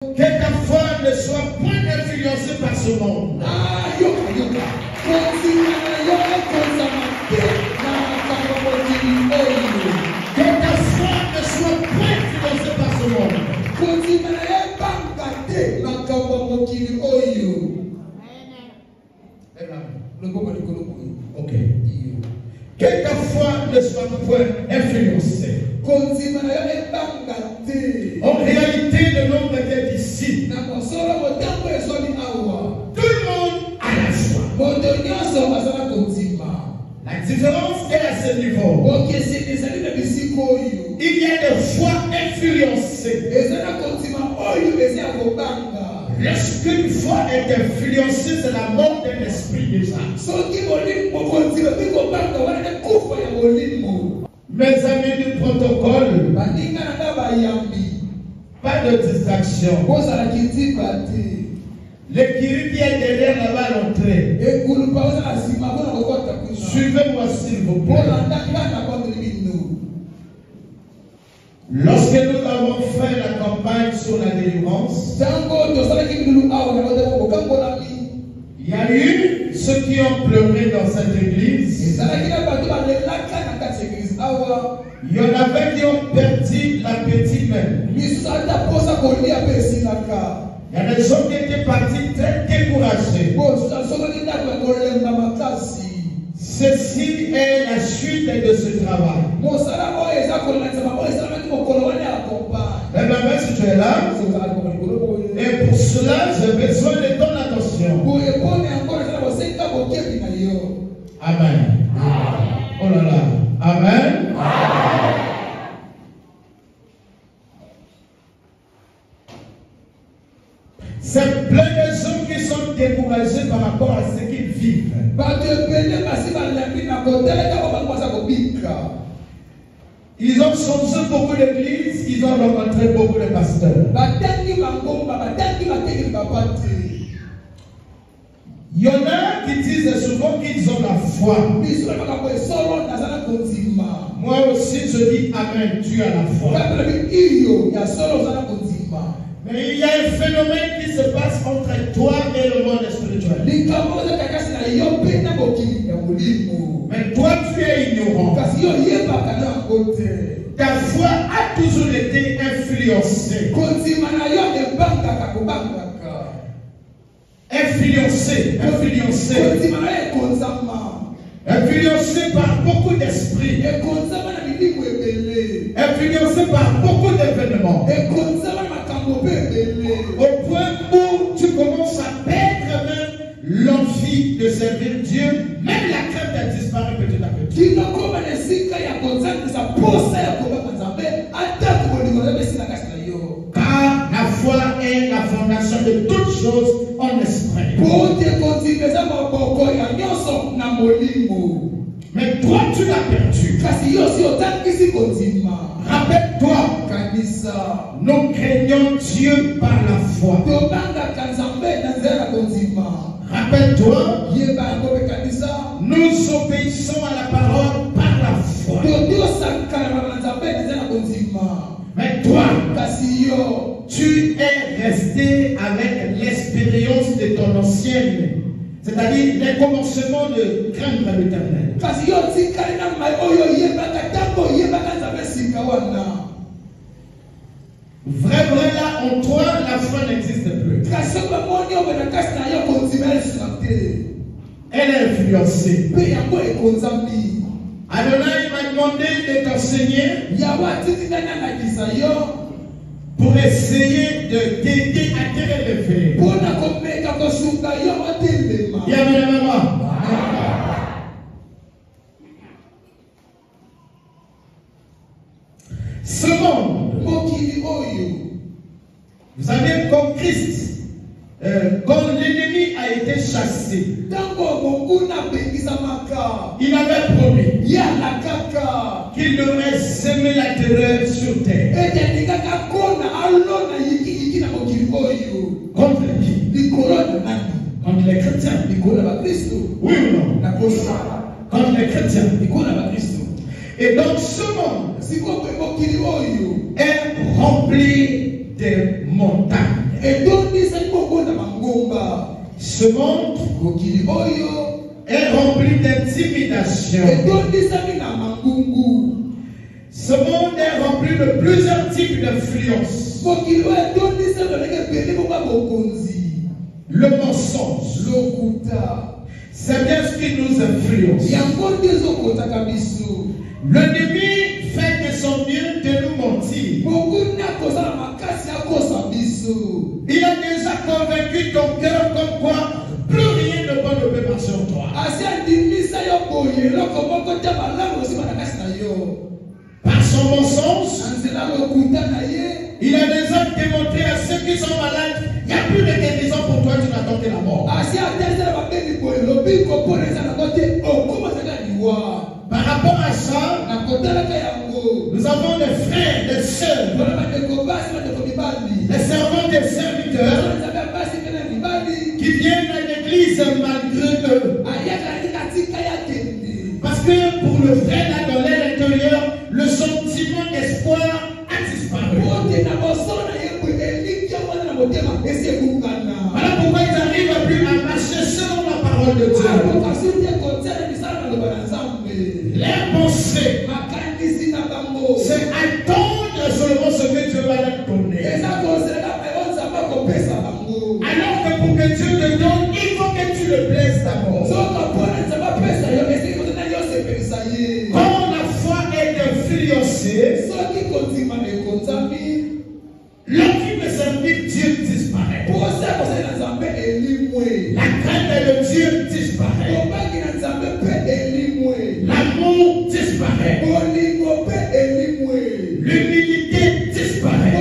Que ta foi ne soit point influencée par ce monde. Que ta foi ne soit point influencée par ce monde. Ok. Que ta foi ne soit point influencée. En réalité, le nombre était ici. Tout le monde a la foi. La différence est à ce niveau. Il y a des foi influencées. Lorsqu'une foi est influencée, c'est la mort d'un esprit déjà. Mes amis du protocole, pas de distraction. Le kiri qui est derrière là-bas à l'entrée. Suivez-moi s'il vous plaît. Lorsque nous avons fait la campagne sur la délivrance, il y a eu ceux qui ont pleuré dans cette église. Il y en avait qui ont perdu l'appétit même. Il y a des gens qui étaient partis très découragés. Ceci est la chute de ce travail. Mais même si tu es là, et pour cela, j'ai besoin de ton attention. Amen. Oh là là. Amen. C'est plein de gens qui sont découragés par rapport à ce qu'ils vivent. Ils ont changé beaucoup d'églises, ils ont rencontré beaucoup de pasteurs. Il y en a qui disent souvent qu'ils ont la foi. Moi aussi je dis Amen, tu as la foi. Mais il y a un phénomène qui se passe entre toi et le monde spirituel. Mais toi tu es ignorant. Ta foi a toujours été influencée. Influencé par beaucoup d'esprits, influencé par beaucoup d'événements, au point où tu commences à perdre même l'envie de servir Dieu, même la crainte a disparu petit à petit. Car la foi est la fondation de toutes choses en esprit. Mais toi tu l'as perdu. Rappelle-toi, nous craignons Dieu par la foi. Rappelle-toi, nous obéissons à la parole par la foi. Mais toi, tu es resté avec l'expérience de ton ancienne, c'est-à-dire les commencements de craindre l'Éternel. Vrai, là, en toi, la foi n'existe plus. Elle est influencée. Adonai m'a demandé de t'enseigner pour essayer de t'aider à te relever. Ce monde, vous savez, comme Christ, quand l'ennemi a été chassé, il avait promis qu'il aurait semé la terreur sur terre. Contre qui? Contre les chrétiens. Oui ou non? Contre les chrétiens. Et donc ce monde est rempli de montagnes. Ce monde est rempli d'intimidation. Ce monde est rempli de plusieurs types d'influences. Le mensonge, c'est bien ce qui nous influence. L'ennemi fait de son mieux de nous mentir. Il a déjà convaincu ton cœur comme quoi plus rien de bon ne peut marcher en toi. Par son mensonge, il a déjà démontré à ceux qui sont malades, il n'y a plus de guérison pour toi, tu n'attends que la mort. Par rapport à ça, nous avons des frères, des sœurs, des servants, des serviteurs qui viennent à l'église malgré eux. Parce que pour le frère là dans l'intérieur, le sentiment d'espoir a disparu. Voilà pourquoi ils n'arrivent plus à marcher selon la parole de Dieu. Leur pensée, c'est attendre seulement ce que Dieu va leur donner. Alors que pour que Dieu te donne, il faut que tu le blesses d'abord. Quand la foi est influencée, l'envie de servir Dieu disparaît. La crainte de Dieu disparaît. L'amour disparaît. L'humilité disparaît.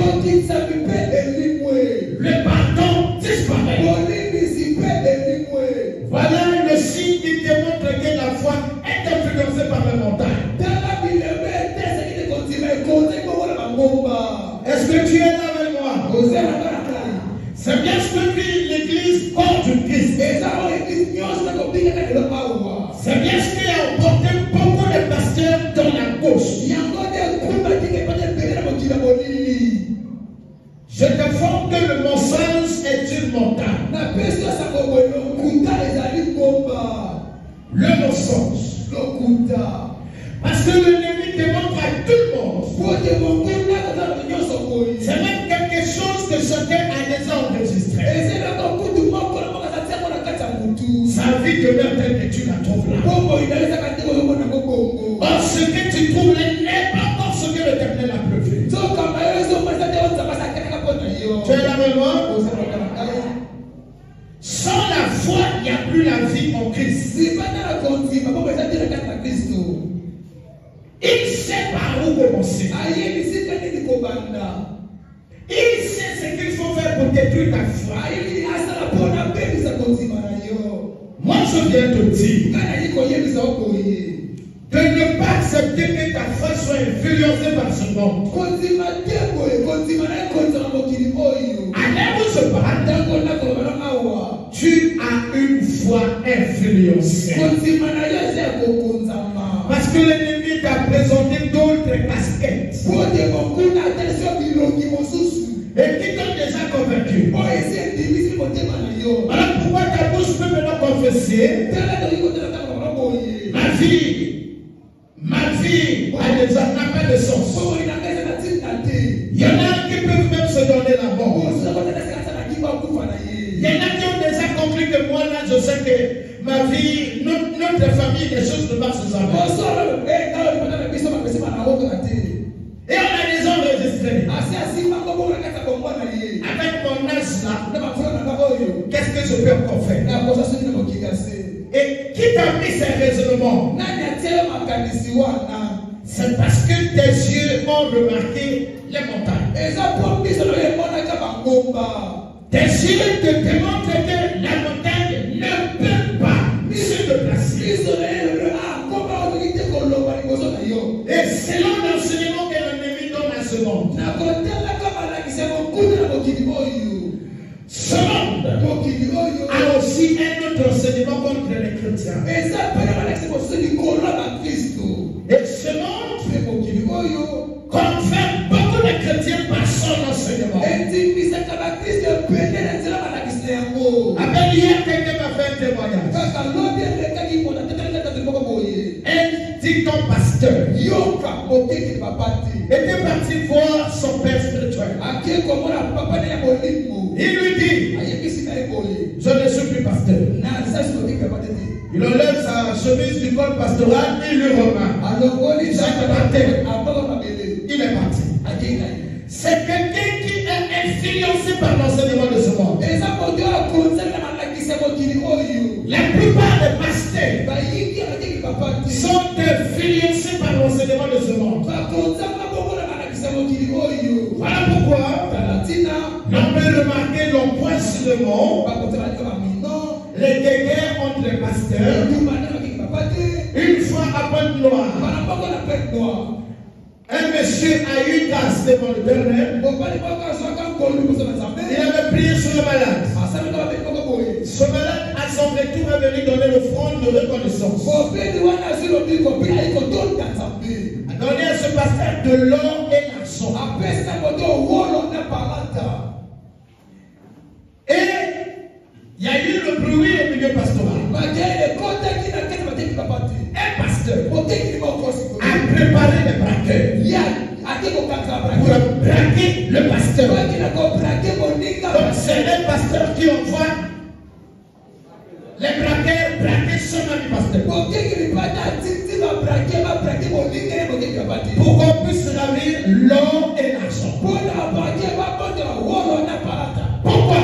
Le pardon disparaît. Voilà le signe qui démontre que la foi est influencée par le mental. Est-ce que tu es là avec moi? C'est bien ce que dit l'église hors du Christ. C'est bien ce qui a emporté beaucoup de pasteurs dans la gauche. Je t'informe que le mensonge est une montagne. Le mensonge. Parce que l'ennemi démontre à tout le monde. C'est même quelque chose que chacun a déjà enregistré. Sa vie demeure telle que tu la trouves là. Or, ce que tu trouves là n'est pas encore ce que l'Éternel a prévu. Tu es là avec moi? Sans la foi, il n'y a plus la vie en Christ. Il sait par où commencer. Il sait ce qu'il faut faire pour détruire ta foi. Moi, je viens te dire de ne pas accepter que ta foi soit influencée par ce monde. Allez où se parle, tu as une foi influencée. Parce que l'ennemi t'a présenté d'autres casquettes. Et qui t'ont déjà convaincu. Voilà pourquoi ta bouche peut maintenant confesser. Ma vie n'a pas de sens. Il y en a qui peuvent même se donner la mort. Il y en a qui ont déjà compris que moi là je sais que ma vie, notre famille, les choses ne marchent jamais. Et on a déjà enregistré. Avec mon âge là, qu'est-ce que je peux encore faire? Et qui t'a mis ces raisonnements? C'est parce que tes yeux ont remarqué les montagnes. Tes yeux te démontrent que la montagne ne peut pas se déplacer. Et selon l'enseignement que l'ennemi donne à ce monde, ce monde a aussi un autre enseignement contre les chrétiens. Et ce monde confère beaucoup de chrétiens par son enseignement. était parti voir son père spirituel. Il lui dit, je ne suis plus pasteur. Il enlève sa chemise du col pastoral, il lui remet. Il est parti. C'est quelqu'un qui est influencé par l'enseignement de ce monde. La plupart des pasteurs sont influencés par l'enseignement de ce monde. Voilà pourquoi l'on peut remarquer l'on point sur le monde les guerres entre les pasteurs. Une fois à Pointe-Noire, un monsieur a eu casse devant le Bernard. Il avait prié sur le malade. Ce malade, à son retour, est venu donner l'offrande de reconnaissance. A donné à ce pasteur de l'or et l'argent. Et il y a eu le bruit au milieu pastoral. Un pasteur a préparé les braqueurs pour braquer le pasteur. Donc c'est les pasteurs qui envoient les braqueurs braquer son ami pasteur. Pour qu'on puisse ravir l'or et l'argent. Pourquoi?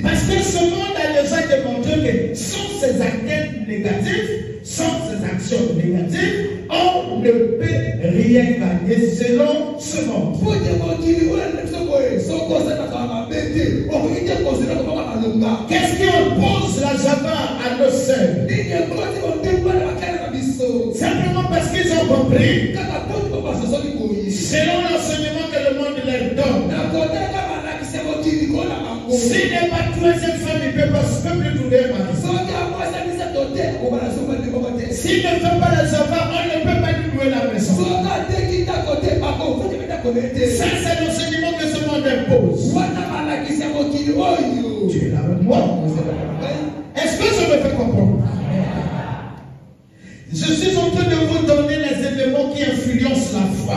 Parce que ce monde a déjà démontré que sans ses actes négatifs, sans ses actions négatives, on ne peut rien gagner selon ce monde. Qu'est-ce qui oppose la Java à nos sœurs? Simplement parce qu'ils ont compris, selon l'enseignement que le monde leur donne, s'il n'est pas troisième femme, il ne peut plus trouver un mari. S'il ne fait pas la Java, on ne peut pas lui louer la maison. Ça, c'est l'enseignement que ce monde impose. Tu es là avec moi. Est-ce que je me fais comprendre? Je suis en train de vous donner les éléments qui influencent la foi.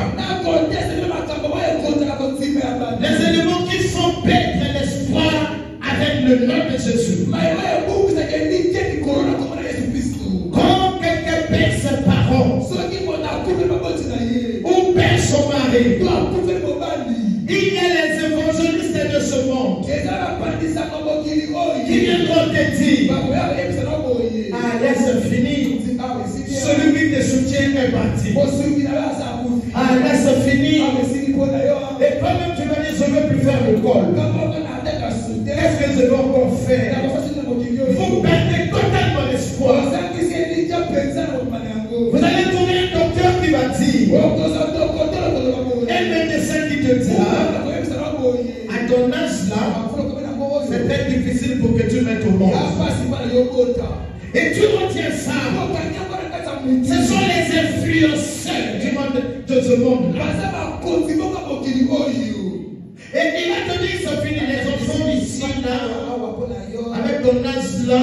Les éléments qui font perdre l'espoir avec le nom de Jésus. Quand quelqu'un perd ses parents ou perd son mari, il y a les évangélistes de ce monde qui viendront te dire, ah, laisse finir. Celui qui te soutient est parti. Ah, laisse finir. Et toi-même tu vas dire, je ne veux plus faire le col. Qu'est-ce que je dois encore faire? Vous perdez totalement l'espoir. Vous allez trouver un docteur qui va dire, un médecin qui te dira, à ton âge là, c'est très difficile pour que tu mettes au monde. Et tu retiens ça. Ce sont les influenceurs du monde de ce monde. Et il va te dire, ça finit, les enfants ici, là, avec ton âge là,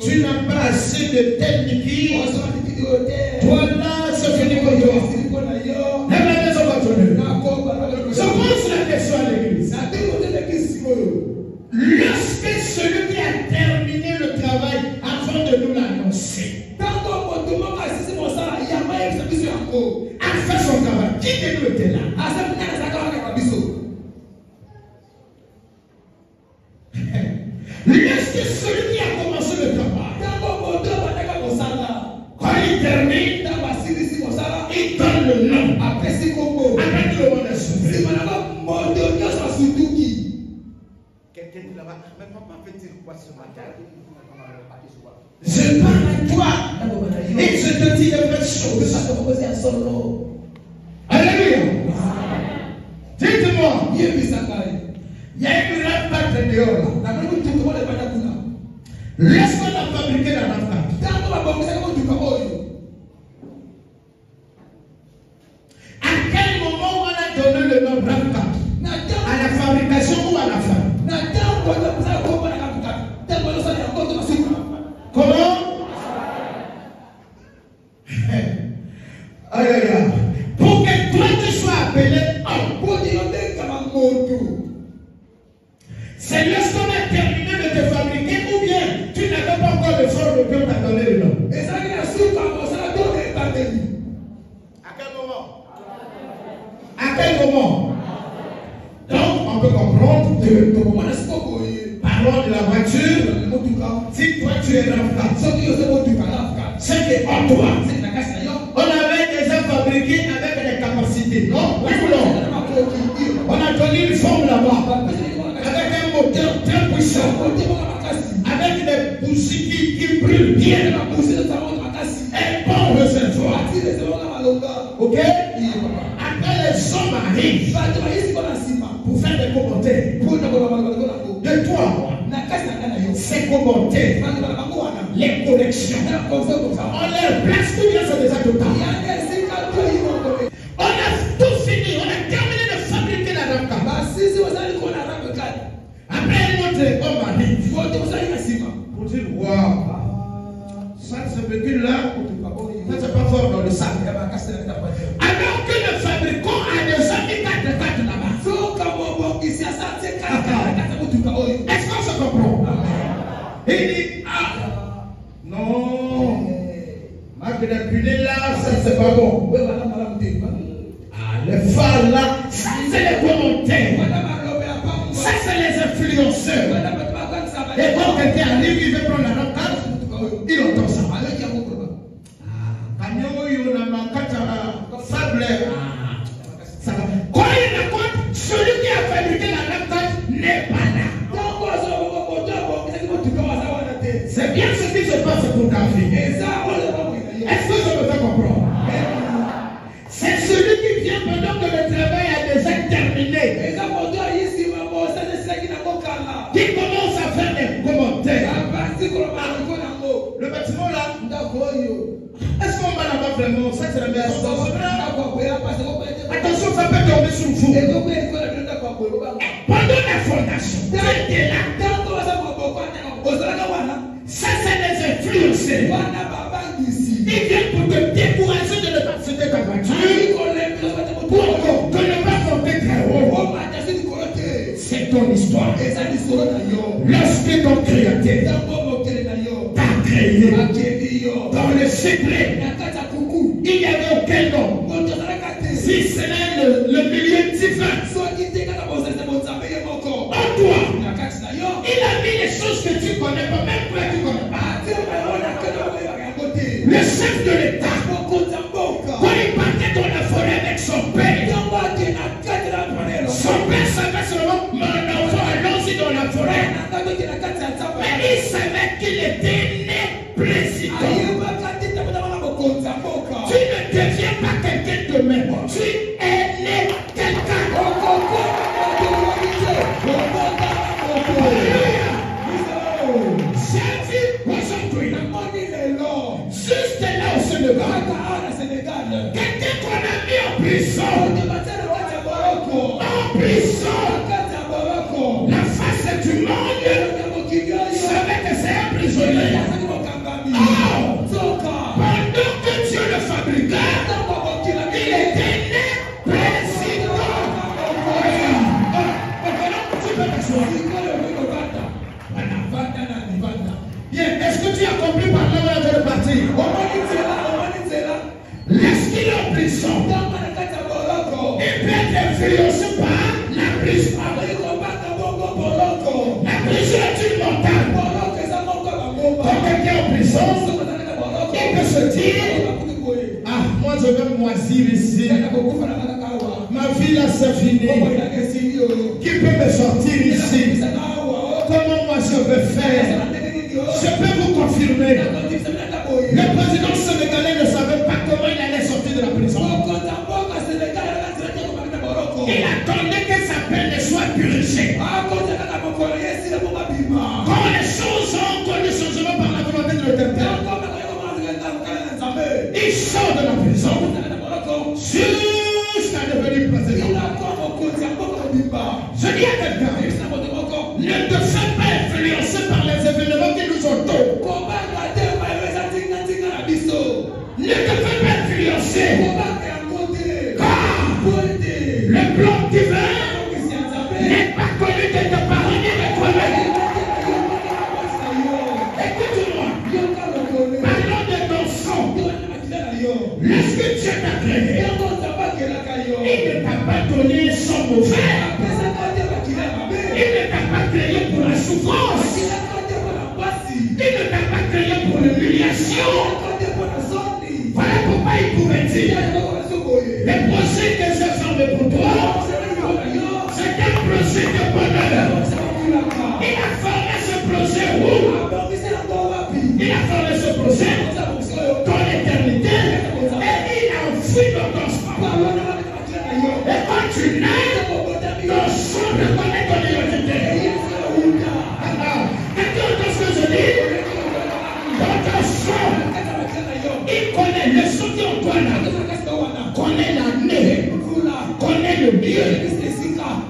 tu n'as pas assez de tête liquide. Toi là, c'est fini pour toi. La maison va tourner. Je pose la question à l'église. Lorsque celui qui a terminé le travail avant de nous l'annoncer a fait son travail, qui de nous était là? Lorsque celui qui a commencé le travail, quand il termine, il donne le nom avec le monde est soufflé. Quelqu'un dit là-bas, mais papa veut dire quoi ce matin? Je parle à toi et je te dis de vraies choses. Alléluia. Dites-moi, il y a une rampe dehors là. Lorsqu'on a fabriqué la rampe, à quel moment on a donné le nom rampe? À la fabrication ou à la fin? Comment? Aïe aïe aïe. C'est lorsqu'on a terminé de te fabriquer ou bien tu n'avais pas encore le fort de Dieu t'a donné le nom. Et ça vient sur ta voix, ça va donner ta vie. À quel moment? À quel moment? Donc on peut comprendre que parlons de la voiture. Si toi tu es Rafka, c'est que en toi, on avait déjà fabriqué avec des capacités. Non? Oui ou non? On a donné une forme là-bas. Avec un moteur très puissant. Avec des bougies qui brûlent bien. Un bon réservoir. Ok? Après les hommes arrivent pour faire des commentaires. De toi, ces commentaires, les corrections, on les place tout bien, c'est déjà total. On a tout fini, on a terminé de fabriquer la rampe. Après un autre homme arrive pour dire waouh, ça ce véhicule-là, ça c'est pas fort dans le sac. Alors que le fabricant a déjà mis 4 là-bas. Est-ce qu'on se comprend? Il dit ah non, marque de punais là, ça c'est pas bon. Ah, les phares là, ça c'est les commentaires. Ça c'est les influenceurs. Et quand quelqu'un arrive, il veut prendre la rampe, il entend ça. Quand il raconte, celui qui a fabriqué la rampe n'est pas là. C'est bien ce qui se passe pour ta vie. Est-ce que je me fais comprendre? C'est celui qui vient pendant que le travail a déjà terminé. Qui commence à faire des commentaires. Le bâtiment là, est-ce qu'on va là-bas vraiment? Ça c'est la maison. Attention, ça peut tomber sur vous. Pendant la fondation, tu étais là. Ça c'est les influenceurs. Ils viennent pour te décourager de ne pas céder ta voiture. Pour que ne pas monter très haut. C'est ton histoire. Lorsque ton créateur t'a créé dans le secret, il n'y avait aucun nom. Si ce n'est le milieu divin. En toi, il a mis les choses que tu connais pas, même toi tu connais pas. Le chef de l'État, quand il partait dans la forêt avec son père, savait seulement mon enfant, allons-y dans la forêt. Mais il savait qu'il était né président. Tu ne deviens pas quelqu'un demain. Tu es né quelqu'un. J'ai vu aujourd'hui, juste là au Sénégal, quelqu'un qu'on a mis en prison. En prison. La face du monde savait que c'est un prisonnier. Oh, pendant que Dieu le fabriquait, il était né président. Bien, est-ce que tu as compris par là où elle veut partir? Laisse-t-il en prison. Il peut être influencé par la prison. La prison est une montagne. Quand quelqu'un est en prison, il peut se dire ah, moi je vais moisir ici. Ma vie là c'est fini. Qui peut me sortir ici? Comment moi je vais faire? Je peux vous confirmer. Le président sénégalais ne savait pas comment il allait sortir de la prison. Il attendait que sa peine soit purgée. Quand les choses ont connu changement par la volonté de l'Éternel, il sort de la prison jusqu'à devenir président. Je dis à quelqu'un, ne te fais pas influencer par les événements qui nous entourent. Ne te fais pas influencer. Car le plan divin n'est pas connu de tes parents ni de toi. pas créé pour la souffrance. Il ne t'a pas créé pour l'humiliation. Voilà pourquoi il pouvait dire le projet que j'ai formé pour toi, c'est un projet de bonheur. Il a formé ce projet où? Il a formé ce projet dans l'éternité et il a enfoui dans ton sang. Et quand tu nais, ton sang reconnaît ton identité. Quelqu'un entend ce que je dis? Dans ton sang, il connaît le sang qui est en toi là. Connaît l'année, connaît le lieu,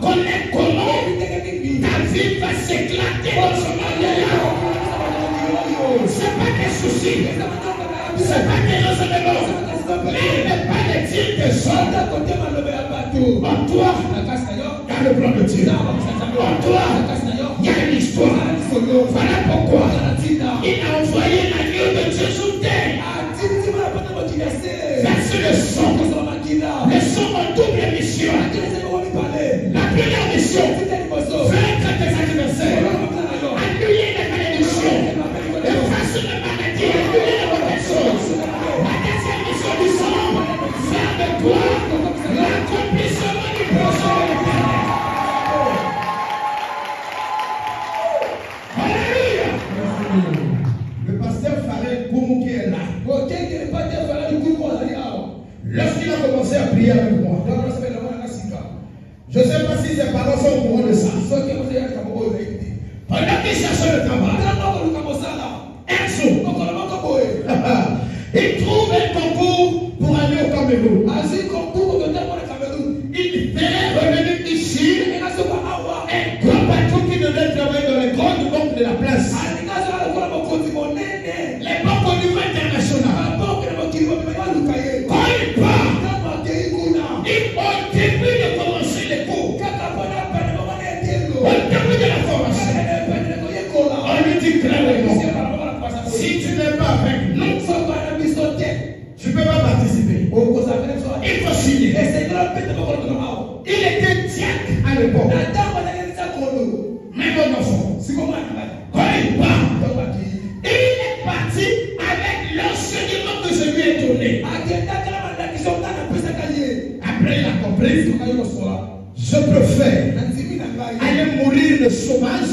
connaît comment ta vie va s'éclater dans ce monde-là. C'est pas des soucis, c'est pas des raisonnements, mais il n'est pas des tirs de sang. En toi, il y a le plan de Dieu. En toi, il y a une histoire. Voilà pourquoi il a envoyé l'agneau de Dieu sur terre. Verser le sang. Le sang en double mission. La première mission, vaincre tes adversaires. Annuler les malédictions. Effacer les maladies. Annuler les mauvaises choses. La deuxième mission du sang, faire de toi l'accomplissement du projet de l'éternel. Alléluia. Le pasteur Farel Goumou qui est là. Lorsqu'il a commencé à prier avec moi, je ne sais pas si ses parents sont au courant de ça. Pendant qu'il cherchait le travail, un jour, il trouve un concours pour aller au Cameroun. Il fait revenir ici un grand bateau qui devait travailler dans les grandes banques de la place. Les banques au niveau international. Quand il part, au début de commencer les cours, au début de la formation, on lui dit clairement, si tu n'es pas avec nous, tu ne peux pas participer. Il faut signer. Il était diacre à l'époque. Même un enfant. Quand il part, il est parti avec l'enseignement que je lui ai donné. Après, il a compris. Je préfère aller mourir de chômage.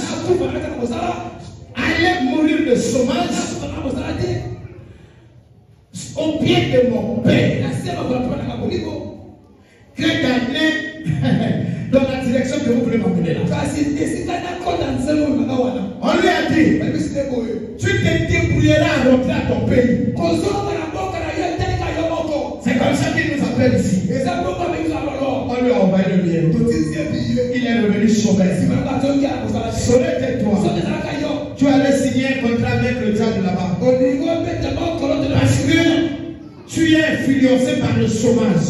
Aller mourir de chômage au pied de mon père que d'aller dans la direction que vous voulez m'amener là. On lui a dit, tu te débrouilleras à rentrer à ton pays. C'est comme ça qu'il nous appelle ici. On lui a envoyé le lien. Il est revenu chômeur. Sonnez tais-toi. Tu allais signer un contrat avec le diable là-bas. Parce que tu es influencé par le chômage.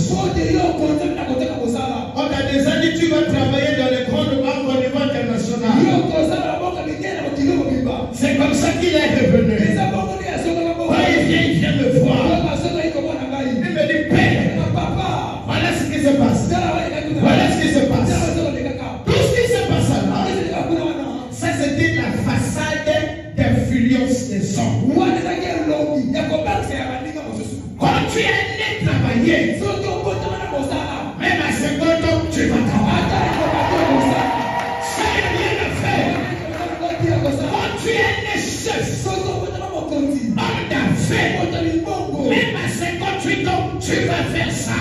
On t'a déjà dit tu vas travailler dans les grandes banques au niveau international. C'est comme ça qu'il est revenu. Quand il vient me voir. Il me dit, Père, voilà ce qui se passe. Voilà ce qui se passe. Tout ce qui se passe là, ça c'était la façade d'influence des hommes. Quand tu es né travailler, même à 50 ans, tu vas travailler. Ça n'a rien à faire. Quand tu es né chef, homme d'affaires, même à 58 ans, tu vas faire ça.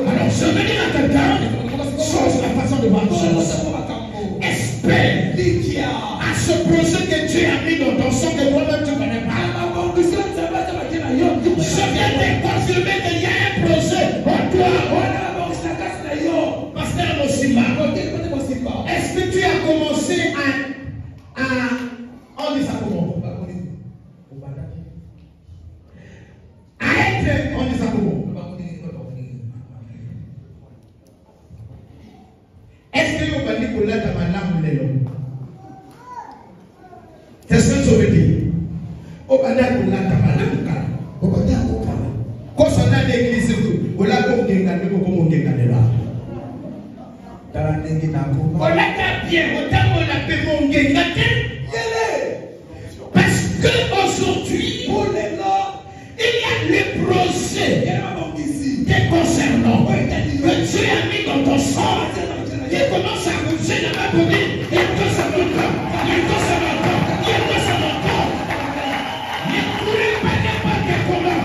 Alors, je veux dire à quelqu'un, change la façon de voir les choses. Espère à ce projet que Dieu a mis dans ton sang que toi-même tu ne connais pas. Je viens de confirmer qu'il y a un projet en toi. Pasteur Mosiba, est-ce que tu as commencé à on dit ça comment? À être, on dit ça comment? Est-ce que vous avez dit pour l'être à madame ou les hommes? C'est ce que je veux dire. Au Banda pour l'être à madame ou pas? Au Banda ou pas? Quand on a l'église, on l'a comme des gars, comme on est là. On l'a bien, autant on l'a fait mon parce qu'aujourd'hui, il y a le projet te concernant que Dieu a mis dans ton sang qui commence à bouger dans ma bougie. Il y a tout ça dans le corps. Il y a tout ça dans le corps. Il y a tout ça dans le corps. Ne courez pas n'importe comment.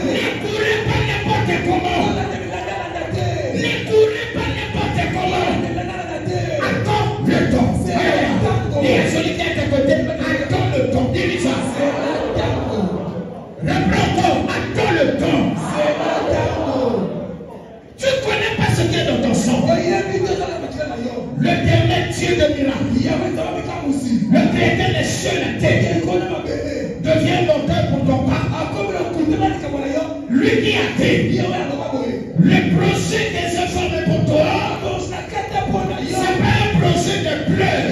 Ne courez pas n'importe comment. Ne courez pas n'importe comment. Attends le temps. Il y a celui qui est à tes côtés. Attends le temps. Dis-lui ça. Reprends-toi. Attends le temps. Tu ne connais pas ce qui est dans ton sang. L'éternel Dieu de miracles, le créateur des cieux et la terre, devient l'auteur pour ton pas. Lui qui a fait le projet des enfants pour toi. Ce n'est pas un projet de pleurs.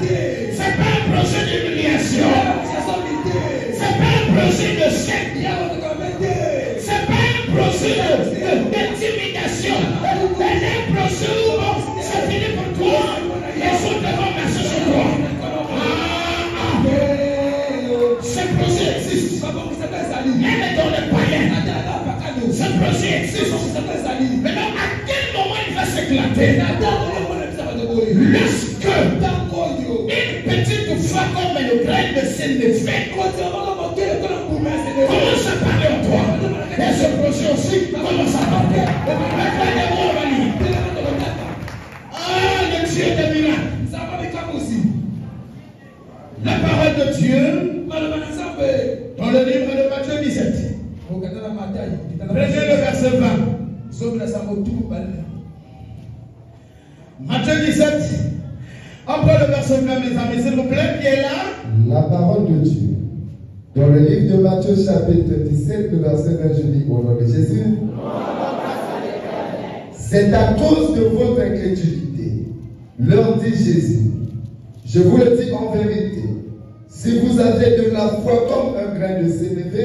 Ce n'est pas un projet d'humiliation. Ce n'est pas un projet de secte. Ce n'est pas un projet d'intimidation. C'est un projet où c'est fini pour toi. Les autres devront marcher sur toi. Ce projet existe. Même dans les païens. Ce projet existe. Maintenant, à quel moment il va s'éclater? Lorsque une petite foi comme le grain de sénéphé commence à parler en toi. Et ce projet aussi commence à parler. Ah, le Dieu des miracles. La parole de Dieu dans le livre de Matthieu 17. Prenez le verset 20. Matthieu 17. Après le verset 20, mes amis, s'il vous plaît, qui est là? La parole de Dieu. Dans le livre de Matthieu, chapitre 17, le verset 20, je dis au nom de Jésus. C'est à cause de votre incrédulité, leur dit Jésus. Je vous le dis en vérité, si vous avez de la foi comme un grain de sénévé,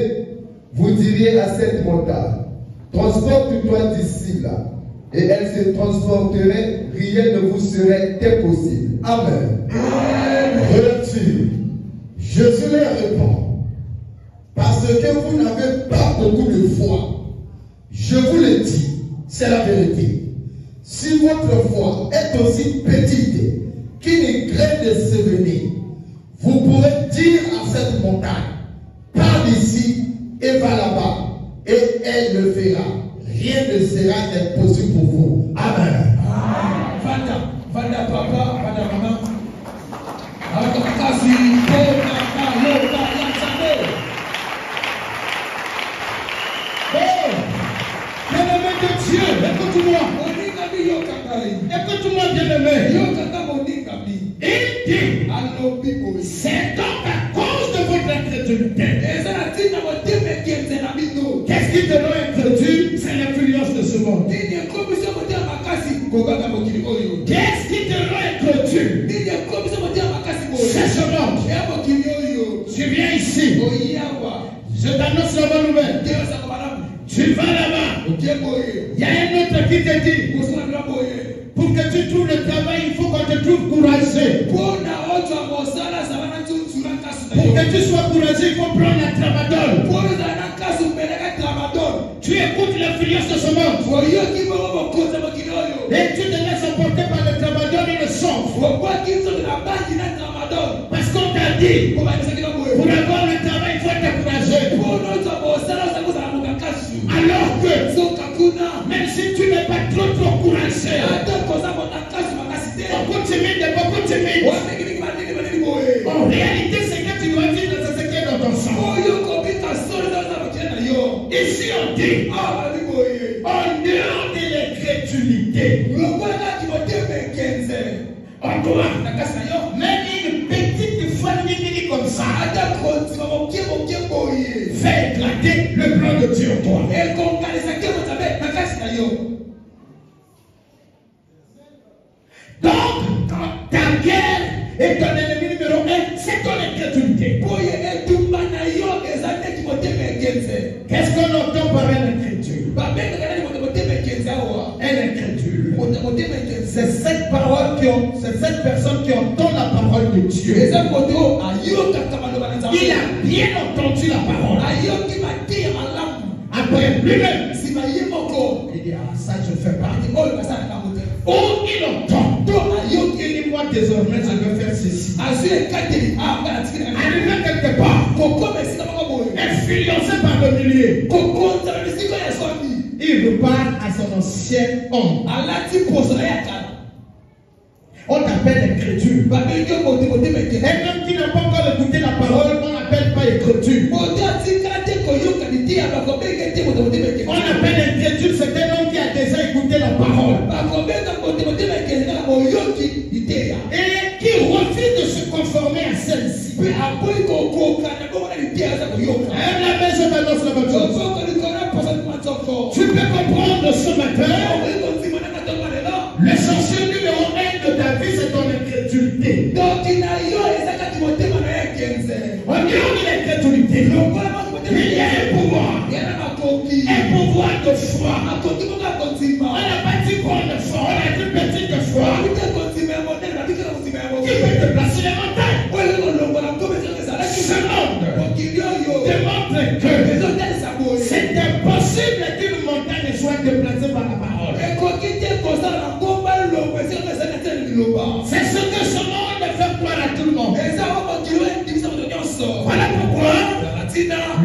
vous diriez à cette montagne, transporte-toi d'ici là, et elle se transporterait, rien ne vous serait impossible. Amen. Relève-tu. Jésus leur répond, parce que vous n'avez pas beaucoup de foi. Je vous le dis, c'est la vérité. Si votre foi est aussi petite qu'une graine de sénévé, vous pourrez dire à cette montagne, pars d'ici et va là-bas, et elle le fera. Rien ne sera impossible pour vous. Amen. Vanda papa, vanda maman. Bien-aimé de Dieu, écoute-moi. Écoute-moi, bien-aimé. Il dit, c'est donc à cause de votre incrédulité. Qu'est-ce qui te rend incrédule? C'est l'influence de ce monde. Qu'est-ce qui te rend incrédule? C'est ce monde. Tu viens ici. Je t'annonce la bonne nouvelle. Tu vas là-bas. Il y a un autre qui te dit, pour que tu trouves le travail, il faut qu'on te trouve courageux. Pour que tu sois courageux, il faut prendre la tramadol. Tu écoutes l'influence de ce monde. Et tu te laisses emporter par le tramadol et le sang. Parce qu'on t'a dit, pour avoir le travail, il faut être courageux. Alors que, même si tu n'es pas trop courageux, beaucoup timide. En réalité, c'est que tu dois vivre dans ce qui est dans ton sang. Ici, on dit, en dehors de l'incrédulité, on doit, même une petite famille comme ça, fait éclater le plan de Dieu en toi. Donc, ta guerre et ton ennemi numéro 1, c'est ton incrédulité. Qu'est-ce qu'on entend par un incrédule? Un incrédule c'est cette personne qui entend la parole de Dieu. Il a bien entendu la parole. Après lui-même, il dit, ah, ça je fais partie. Ou il entend. Il dit, moi désormais je vais faire ceci. Arrivé quelque part, influencé par le milieu, il repart à son ancien homme. On appelle incrédule. Et même qui n'a pas encore écouté la parole, on n'appelle pas incrédule. On appelle incrédule, c'est un homme qui a déjà écouté la parole. Et qui refuse de se conformer à celle-ci. La main, je t'annonce la bonne chose. Tu peux comprendre ce matin. L'essentiel numéro 1 de ta vie, c'est ton incrédulité. On dit l'incrédulité. Il y a un pouvoir de foi. On n'a pas dit bonne de foi, on a dit petite de foi. Qui peut te placer les montagnes? Ce monde démontre que c'est impossible qu'une montagne soit déplacée par la parole. C'est ce que ce monde fait croire à tout le monde. Voilà pourquoi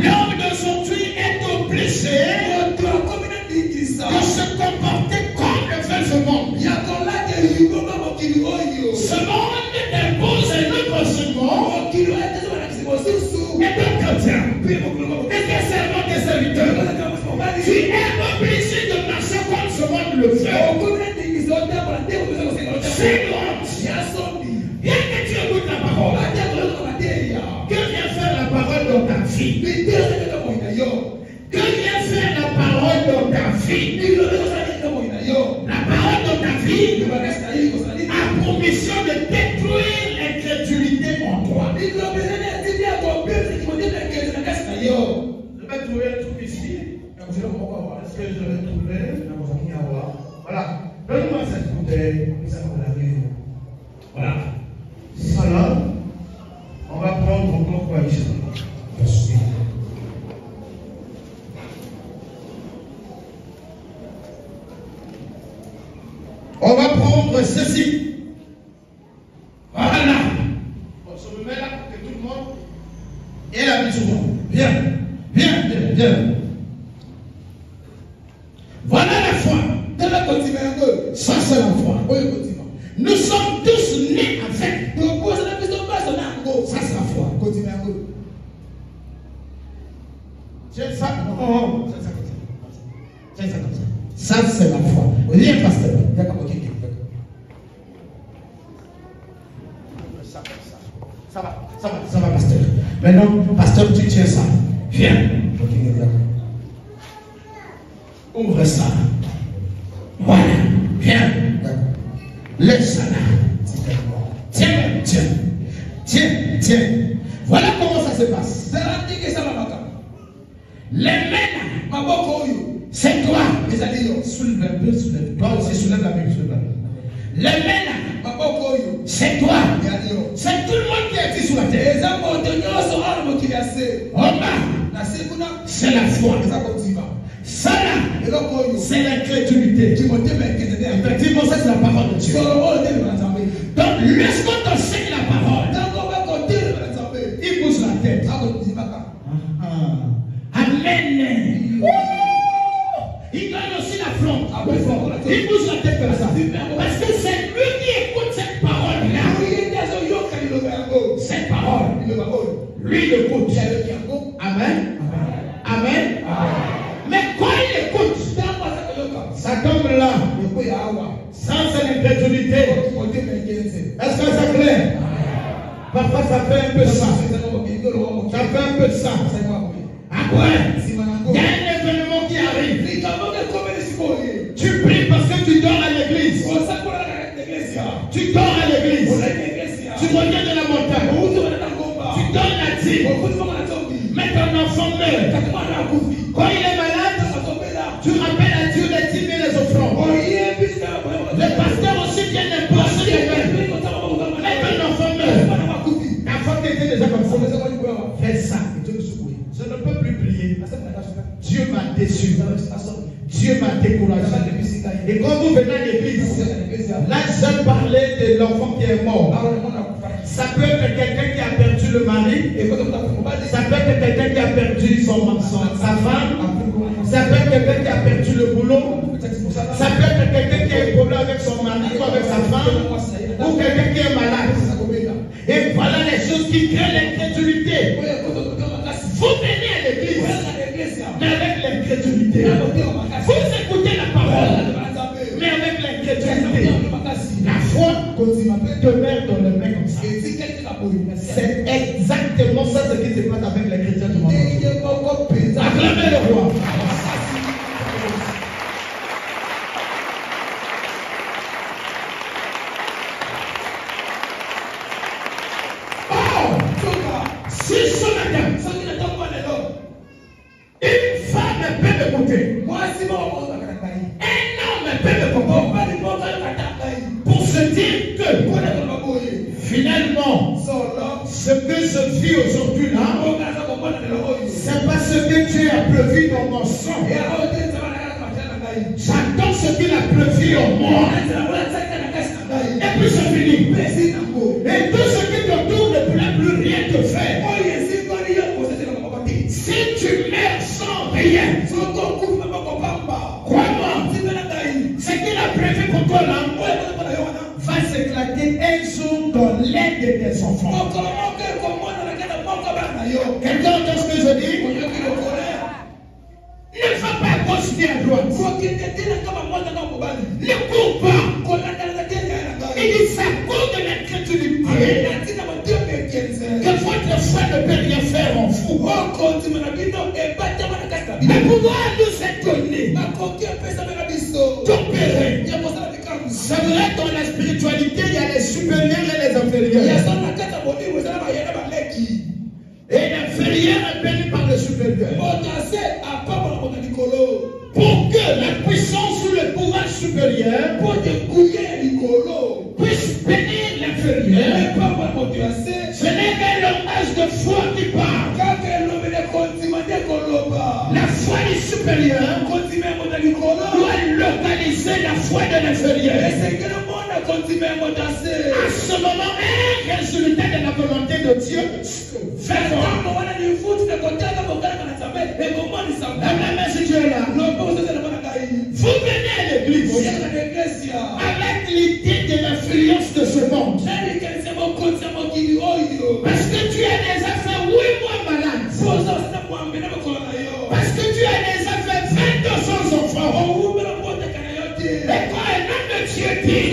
l'homme d'aujourd'hui est obligé de se comporter comme le fait ce monde. Ce monde impose un autre enseignement et donc chrétien. Et que servant des serviteurs. Tu es obligé de marcher comme ce monde le fait. C'est droit. Bien que tu écoutes la parole. Que vient faire la parole dans ta vie? Que vient faire la parole dans ta vie? La parole dans ta vie a pour mission de détruire l'incrédulité en toi. Je vais trouver un truc ici. Est-ce que je vais trouver? Voilà. Donne-moi cette bouteille. Ça va l'arriver. Voilà. Ça là, on va prendre encore quoi ici. On va prendre ceci. Voilà. On se met là pour que tout le monde ait la vision. Viens. Voilà la foi. Ça c'est la foi. Nous sommes tous nés avec. Ça c'est la foi. Tiens ça. Non. Tiens ça comme ça. Ça c'est la foi. Viens pasteur. Ça va pasteur. Maintenant, pasteur, tu tiens ça. Viens. Ouvre ça. Voilà. Viens. Laisse ça là. Tiens. Voilà comment ça se passe. Les mains, c'est toi. Soulève un peu, toi aussi, soulève la main. Les mains, c'est toi. C'est tout le monde qui est ici sur la terre. C'est la foi. Ça là, c'est l'incrédulité. Effectivement, ça c'est la parole de Dieu. Donc, lorsqu'on t'enseigne la parole, il bouge la tête. Amen. Il donne aussi la fronde. Il bouge la tête comme ça. Parce que c'est lui qui écoute cette parole-là. Cette parole, lui l'écoute. Amen. Mais quand il écoute, ça tombe là. Ça c'est l'incrédulité. Est-ce que ça plaît? Parfois ça fait un peu ça. Ça fait un peu ça. Après, il y a un événement qui arrive. Tu pries parce que tu dors à l'église. Tu dors à l'église. Tu reviens de la montagne. Tu donnes la dîme. Mais ton enfant meurt. Quand il est malade, tu rappelles à Dieu les dîmes et les offrandes. Le pasteur aussi vient d'imposer des de l'enfant qui est mort. Ça peut être quelqu'un qui a perdu le mari. Ça peut être quelqu'un qui a perdu sa femme. Ça peut être quelqu'un qui a perdu le boulot. Ça peut être quelqu'un qui a un problème avec son mari ou avec sa femme. Ou quelqu'un qui est malade. Et voilà les choses qui créent l'incrédulité. Vous venez à l'église, mais avec l'incrédulité. Vous écoutez la parole, mais avec l'incrédulité. La foi demeure dans le main comme ça. C'est exactement ça ce qui se passe avec les chrétiens du monde. Acclamez le roi. Si ce matin, une femme peut m'écouter, un homme peut m'écouter, pour se dire que finalement, ce que je vis aujourd'hui là, c'est parce que Dieu a prévu dans mon sang. J'attends ce qu'il a prévu en moi. Et puis c'est fini. Et tout ce qui t'entoure ne pourra plus rien te faire. Si tu meurs sans rien, crois-moi, ce qu'il a prévu pour toi là va s'éclater un jour dans l'aide de tes enfants. Quelqu'un entend ce que je dis? Ne va pas à gauche ni à droite. Ne cours pas. Il dit ça cause de l'incrédulité. Que votre foi ne peut rien faire en vous. Mais pouvoir nous étonner, d'opérer. C'est vrai, dans la spiritualité, il y a les supérieurs et les inférieurs. Et l'inférieur est béni par le supérieur. Pour que la puissance ou le pouvoir supérieur puisse bénir l'inférieur, ce n'est qu'un langage de foi qui parle. La foi du supérieur doit localiser la foi de l'inférieur. À ce moment, un résultat de la volonté de Dieu fait voir. La même si Dieu est là. Vous venez à l'église avec l'idée de l'influence de ce monde. Parce que tu as déjà fait 8 mois malade. Parce que tu as déjà fait 2200 enfants. Et quand un homme de Dieu dit,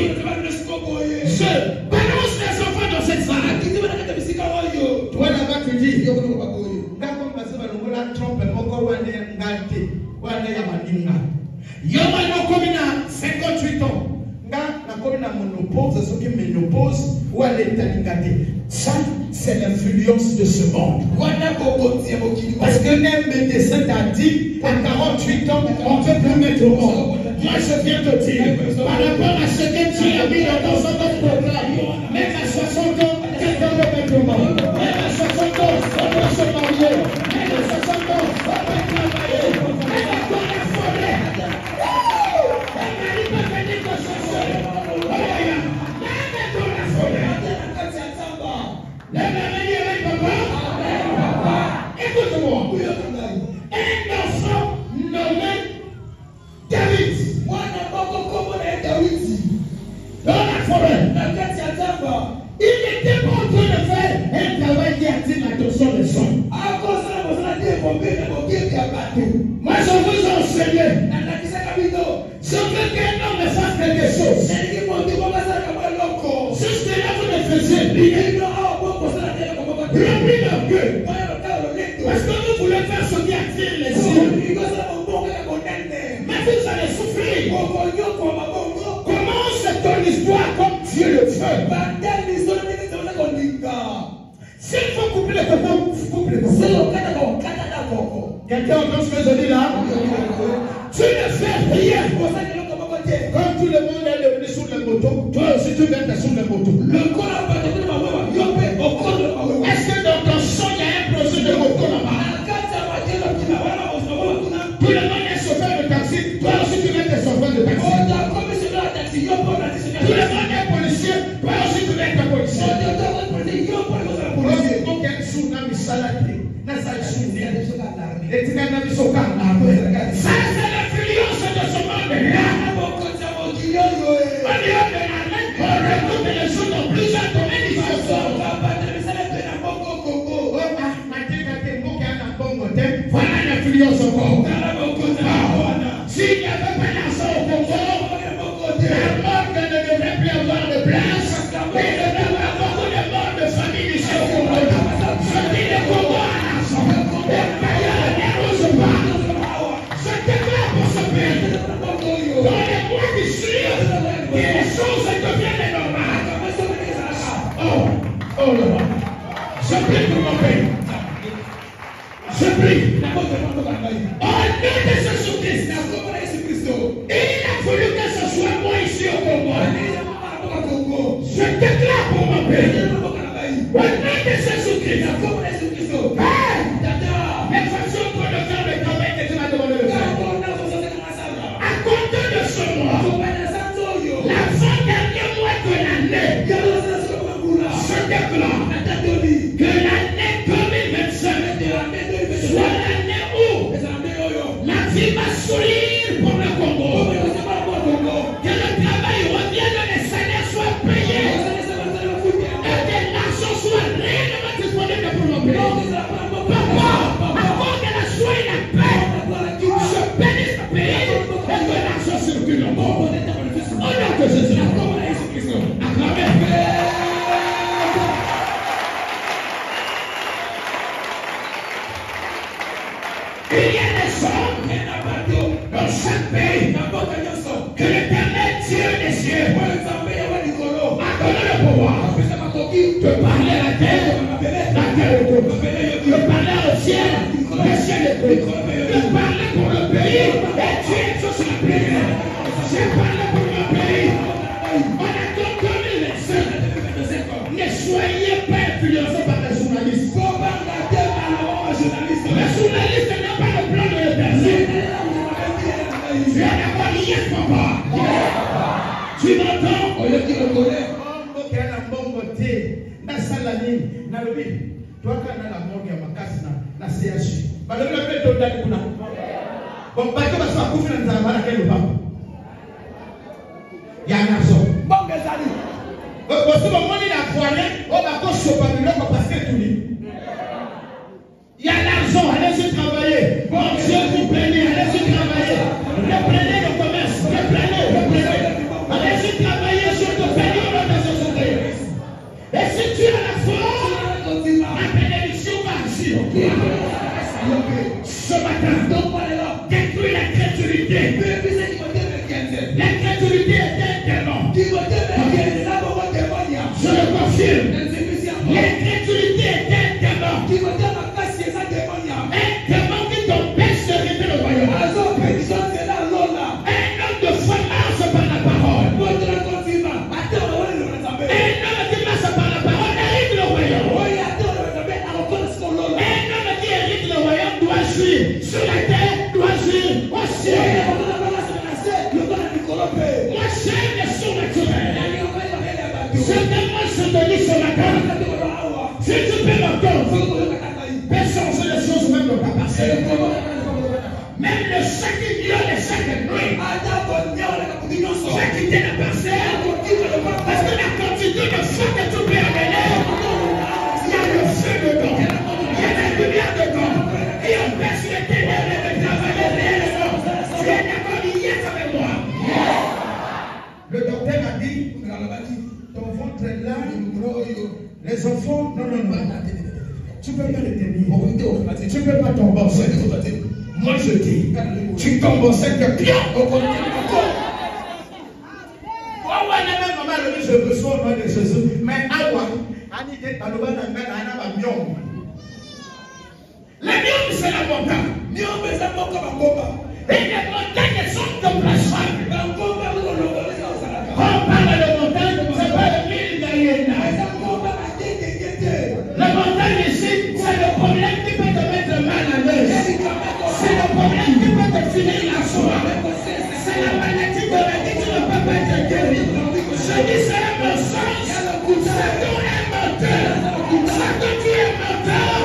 je balance les enfants dans cette salle. Toi là-bas tu dis, Yoma 58 ans. Ça, c'est l'influence de ce monde. Parce que même médecin t'a dit, à 48 ans, on ne peut plus mettre au monde. Moi, je viens de dire, par rapport à ce que tu as mis dans ton programme, même à 60 ans, quelqu'un peut mettre au monde. Même à 60 ans, on peut se marier. Même à 60 ans, on peut travailler. Même dans la forêt. Elle m'a dit pas venir te chercher. Même dans la forêt. Elle m'a dit avec papa. Écoute-moi. Un enfant nommé David. Dans la forêt. Il n'était pas en train de faire un travail qui attire l'attention des hommes. Moi, je vous enseigne. Je veux qu'un homme fasse quelque chose. Jusque-là, vous ne faisiez rien. Remplis leur gueule. Parce que vous voulez faire ce qui attire les yeux. Mais vous allez souffrir. Commence ton histoire comme Dieu le fait. S'il faut couper les cocos, vous coupez les cocos. Quelqu'un entend ce que je dis là? Tu ne fais rien. Quand tout le monde est devenu sur les motos, toi aussi tu viens sur les motos. Est-ce que dans ton champ il y a un projet de moto là-bas? Tout le monde est chauffeur de taxi, toi aussi tu viens de chauffeur de taxi. Tout le monde est policier, toi salate, na salchouzi, et tu n'as mis au carnage. Ça, c'est l'influence de ce monde-là. On retrouve les choses dans plusieurs domaines. Voilà l'influence au Congo. S'il n'y avait pas l'argent au Congo, la mort ne devrait plus avoir de place. Il devrait y avoir beaucoup de morts de famille ici au Congo. Je dis le Congo a l'argent. Et d'ailleurs, ne n'ose pas. Je déclare pour ce pays. Dans les mois qui suivent, les choses deviennent normales. Oh là. Je prie pour mon pays. Je prie. Au nom de Jésus-Christ. Il a voulu que ce soit moi ici au Congo. Je déclare pour mon pays. Au nom de Jésus-Christ. Mais façon pour le faire le travail que tu m'as demandé de faire. À compter de ce mois, l'avant-dernier mois de l'année, je déclare que l'année 2025 soit l'année où la vie va sourire pour le Congo. Que le travail revienne, les salaires soient payés et que l'argent soit réellement disponible pour nos pays. Papa, avant que la joie et la paix, je bénisse le pays et que l'argent circule au monde. Au nom de Jésus. Acclamez. Il y a des hommes dans chaque pays que l'Éternel Dieu des cieux a donné le pouvoir de parler à la terre de parler au ciel, le ciel est bleu, de parler pour le pays et Dieu est sur la prière. J'ai parlé pour le pays. On attend 2025. Ne soyez pas influencés par les journalistes. Les journalistes n'ont pas le plan de l'Éternel. Tu es d'abord rien, papa. Tu m'entends? On est qui le connaît. Il y a l'argent, allez-y travailler. Bon Dieu vous bénit, allez-y travailler. Reprenez le commerce, reprenez. Allez-y travailler sur le pays au nom de Jésus-Christ. Et si tu as la force, la bénédiction va agir. Ce matin, détruis l'incrédulité. L'incrédulité est un démon. Je le confirme. L'incrédulité est un démon. Un démon qui t'empêche de rêver le royaume. Un homme de foi marche par la parole. Un homme qui marche par la parole hérite le royaume. Un homme qui hérite le royaume doit jouir sur la terre, doit jouir au ciel. Moi j'aime le surnaturel. Je te dis ce matin, si tu peux m'entendre, peux changer les choses même dans ta parcelle. Même le chaque million de chaque nuit, j'ai quitté la parcelle parce que la quantité de feu que tu peux amener, il y a le feu dedans, il y a la lumière dedans, et on baisse les ténèbres de travailler réellement. Tu es d'accord, il y est avec moi. Le docteur a dit, ton ventre est là, les enfants, non, tu ne peux pas les tenir, tu ne peux pas tomber enceinte. Moi je dis, tu tombes enceinte de bien au côté je reçois au nom de Jésus, mais awa, la mienne c'est la montagne. Et les montagnes sont de blasphème. On parle de montagne, c'est pas le mille d'Ayena. La montagne ici, c'est le problème qui peut te mettre mal à l'aise. C'est le problème qui peut te finir la soirée. C'est la maladie de la vie qui ne peut pas être guérie. Je dis c'est un mensonge. C'est ton menteur. C'est que tu es menteur.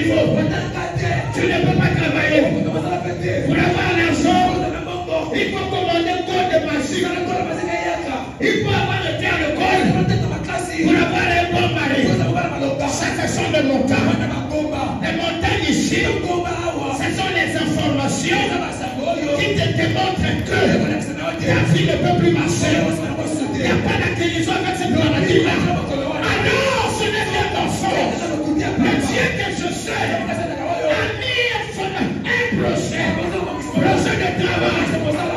niveau, tu ne peux pas travailler. Pour avoir l'argent, il faut commander code de machine. Il faut avoir le terre de code pour avoir un bon mari. Ça, ce sont des montagnes. Les montagnes ici, ce sont les informations qui te démontrent que la vie ne peut plus marcher. Il n'y a pas d'acquisition avec cette maladie-là. Ah non, ce n'est pas ton sens. Le Dieu que je sais a mis un projet. Projet de travail,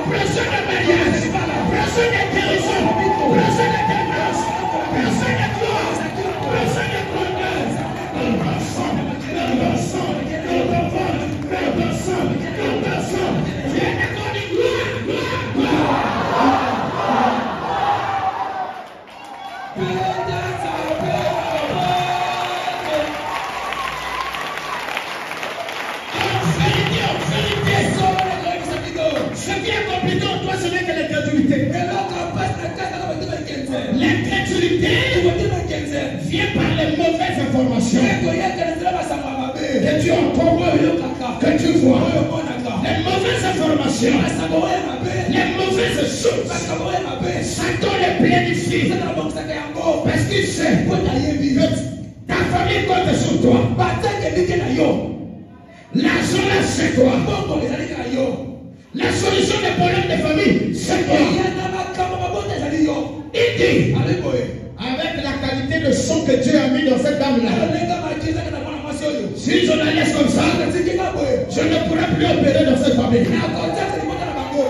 projet de mariage, projet de guérison, projet de délivrance, projet de gloire, projet de bonheur. Viens d'accorder gloire, gloire, ce qui est compliqué en toi, ce n'est que l'incrédulité. L'incrédulité vient par les mauvaises informations que tu entends, que tu vois. Les mauvaises informations, les mauvaises choses, Satan les planifie parce qu'il sait que ta famille compte sur toi. L'argent là, c'est toi. La solution des problèmes de famille, c'est quoi? Il dit, avec la qualité de son que Dieu a mis dans cette dame-là, si je la laisse comme ça, je ne pourrai plus opérer dans cette famille.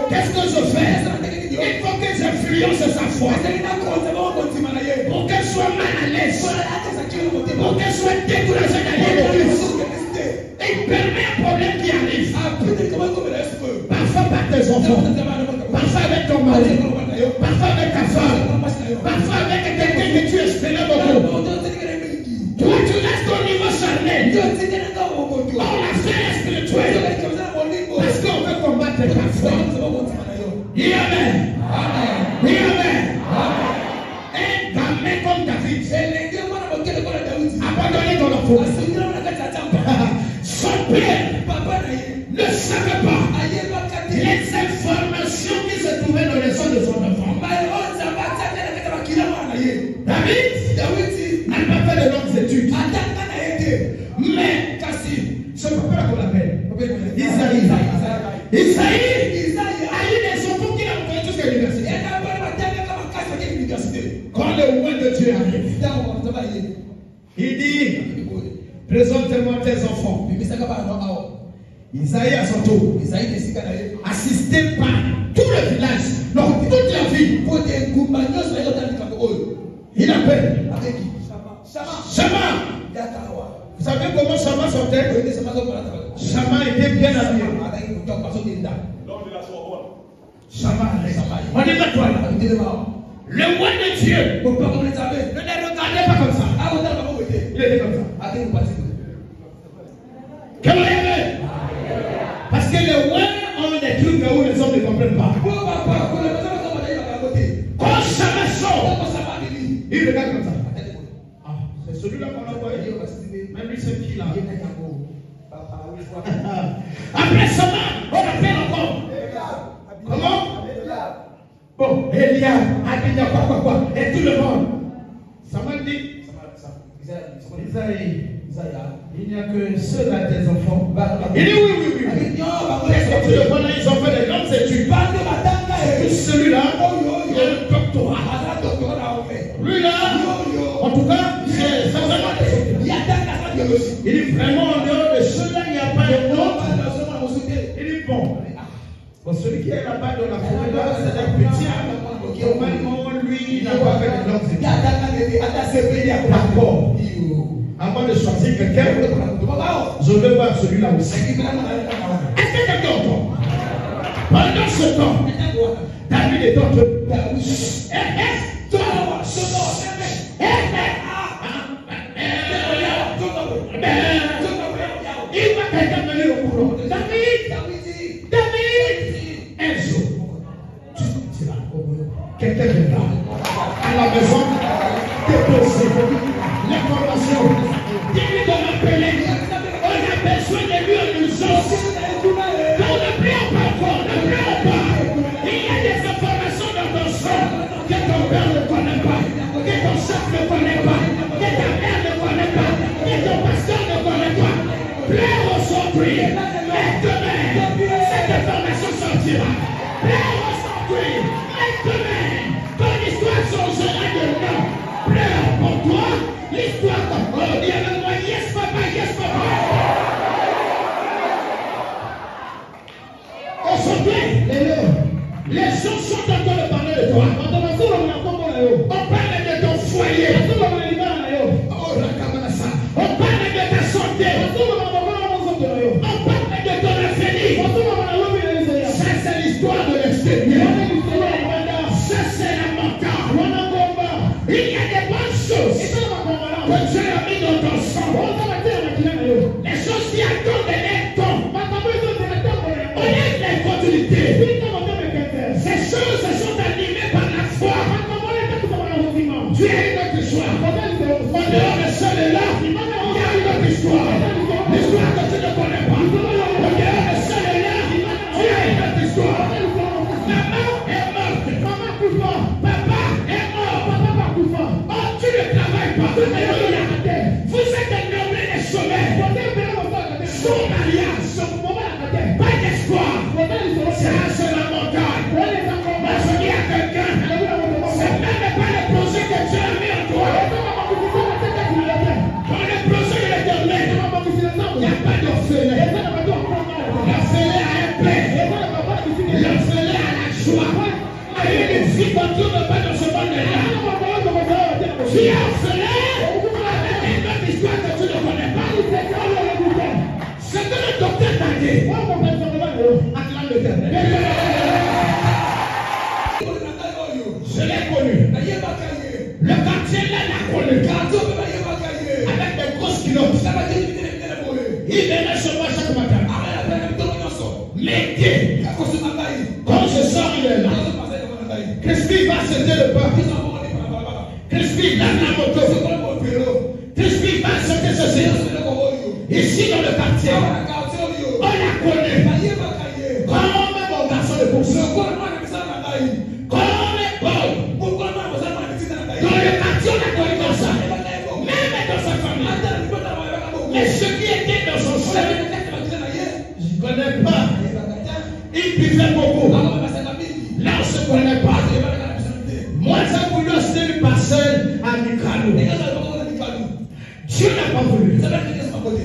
Qu'est-ce que je fais? Il faut que j'influence sa foi pour qu'elle soit mal à l'aise, pour qu'elle soit découragée d'aller à l'église. Il permet un problème qui arrive. Parfois par tes enfants, parfois avec ton mari, parfois avec ta femme, parfois avec quelqu'un que tu espérais beaucoup. Toi, tu restes au niveau charnel. On l'a fait spirituel. Parce qu'on veut combattre ta foi. Dis amen. Dis amen. Un gamin comme David, abandonné dans la forêt. Son père ne savait pas les informations qui se trouvaient dans les sang de son enfant. David n'a pas fait de longues études. Mais ce papa qu'on l'appelle Isaïe a eu des enfants qui ont fait jusqu'à l'université. Quand le roi de Dieu arrive, il dit, présente-moi tes enfants. Isaïe à son tour, assisté par tout le village, non, toute la ville. Il appelle Shama. Vous savez comment Shama sortait? Shama était bien habillé. Shama, on est là, toi là. Le roi de Dieu ne le regardait pas comme ça. Il était comme ça. Comment il y avait? Parce que les rois ont des trucs où les hommes ne comprennent pas. Quand Shama sort, il regarde comme ça. Ah, c'est celui-là qu'on a envoyé. Même lui, c'est qui là? Après Shama, on appelle encore. Comment? Bon, Eliab, Abinah, quoi, et tout le monde. Shama dit, Isaïe, il n'y a que ceux-là tes enfants. Il dit oui. Est-ce que tu le vois là, ils ont fait des grandes études. Celui-là, il a le doctorat. Lui là, en tout cas, c'est ça. Il dit vraiment en dehors de ceux-là, il n'y a pas de nom. Il dit bon, celui qui est là-bas dans la forêt, c'est un petit. Normalement, lui, il n'a pas fait de grandes études. D'accord. Avant de choisir quelqu'un, je vais voir celui-là aussi. Est-ce que quelqu'un entend? Pendant ce temps, David est entre eux. Il va quelqu'un venir au courant. David, un jour, tu sortiras. Quelqu'un viendra à la maison déposer l'information. Dis-lui de m'appeler. On sortir. Maintenant, cette formation sortira. Pleure va sortir. Maintenant, ton histoire changera de nom. Pleure pour toi. L'histoire comme oh, dis avec moi, yes papa, yes papa. Aujourd'hui, les gens sont en train de parler de toi. On parle de ton foyer. Oh, la camarasa. On parle de ta santé. On parle de ton avenir. Ça, c'est l'histoire de l'extérieur. Ça, c'est la mentale. Il y a des bonnes choses que Dieu a mis dans ton sang. Les choses qui attendent les temps. On laisse l'infidélité. Ces choses sont animées par la foi. Tu as une autre histoire. En dehors de celle-là, il y a une autre histoire. L'histoire que tu ne connais pas. En dehors de celle-là, tu as une autre histoire. Maman est morte. Papa est mort. Oh, tu ne travailles pas. Vous êtes nommés des chômeurs. Son mariage. Pas d'espoir. C'est la montagne. Moi, je dis à quelqu'un, c'est même pas le projet que Dieu a mis en toi. Dans le projet de l'éternel, il n'y a pas d'orphelin. L'orphelin a un père. L'orphelin a la joie. Et une vie qu'on ne trouve pas dans ce monde-là. Tu es orphelin avec une autre histoire que tu ne connais pas. Ce que le docteur t'a dit, acclame l'éternel. Je l'ai connu. Le quartier là l'a connu. Avec des grosses culottes. Il venait chez moi chaque matin. Mais quand je sors, il est là. Crispy va acheter le pain. Crispy lave la moto. Crispy va acheter ceci. Ici dans le quartier. On la connaît. Comment même mon garçon de bourse. Comment même Paul. Dans le quartier, on a connu comme ça. Même dans sa famille. Mais ce qui était dans son sein, je ne connais pas. Il buvait beaucoup. Là, on ne se connaît pas. Moi, j'ai voulu acheter une parcelle à Mikalo. Dieu n'a pas voulu.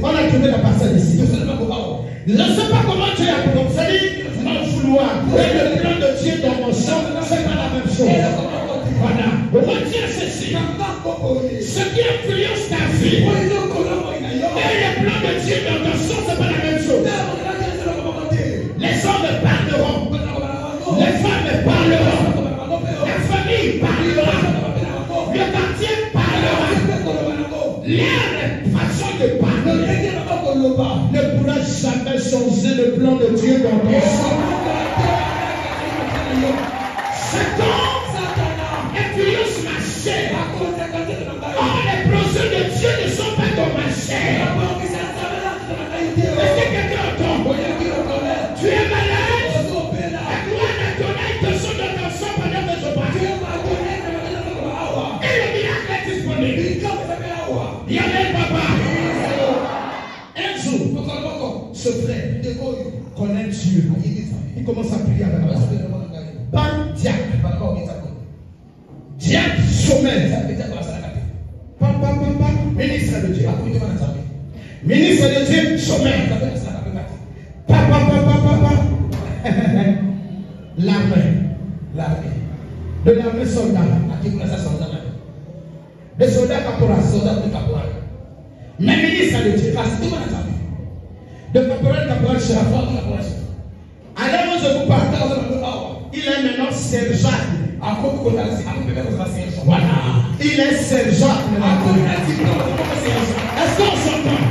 On a trouvé la parcelle ici. Je ne sais pas comment Dieu a voulu. C'est-à-dire, mon vouloir et le plan de Dieu dans mon sang, c'est pas la même chose. Voilà. Retiens ceci. Ce qui influence ta vie et le plan de Dieu dans ton sang, c'est pas la même chose. Les hommes parleront. Les femmes parleront. La famille parlera. Le quartier parlera. Leur façon de parler ne pourra jamais changer le plan de Dieu dans ton sang. Satan influence ma chair. Oh, les projets de Dieu ne sont pas dans ma chair. Est-ce que quelqu'un entend? Tu es malade? À quoi la tonnelle te sont dans ton sang pendant que je parle? Et le miracle est disponible. Il y a même papa. Un jour, ce frère connaît Dieu. Il commence à prier avec moi. Ban Diak. Diak sommet. Papa, ministre de Dieu. Ministre de Dieu, sommet. Papa. L'armée. De l'armée soldat. Des soldats caporal. Mais ministre de Dieu. De caporal chef. Alors je vous parle. Il est maintenant sergent. Voilà. Il est sergent maintenant. Est-ce qu'on s'entend?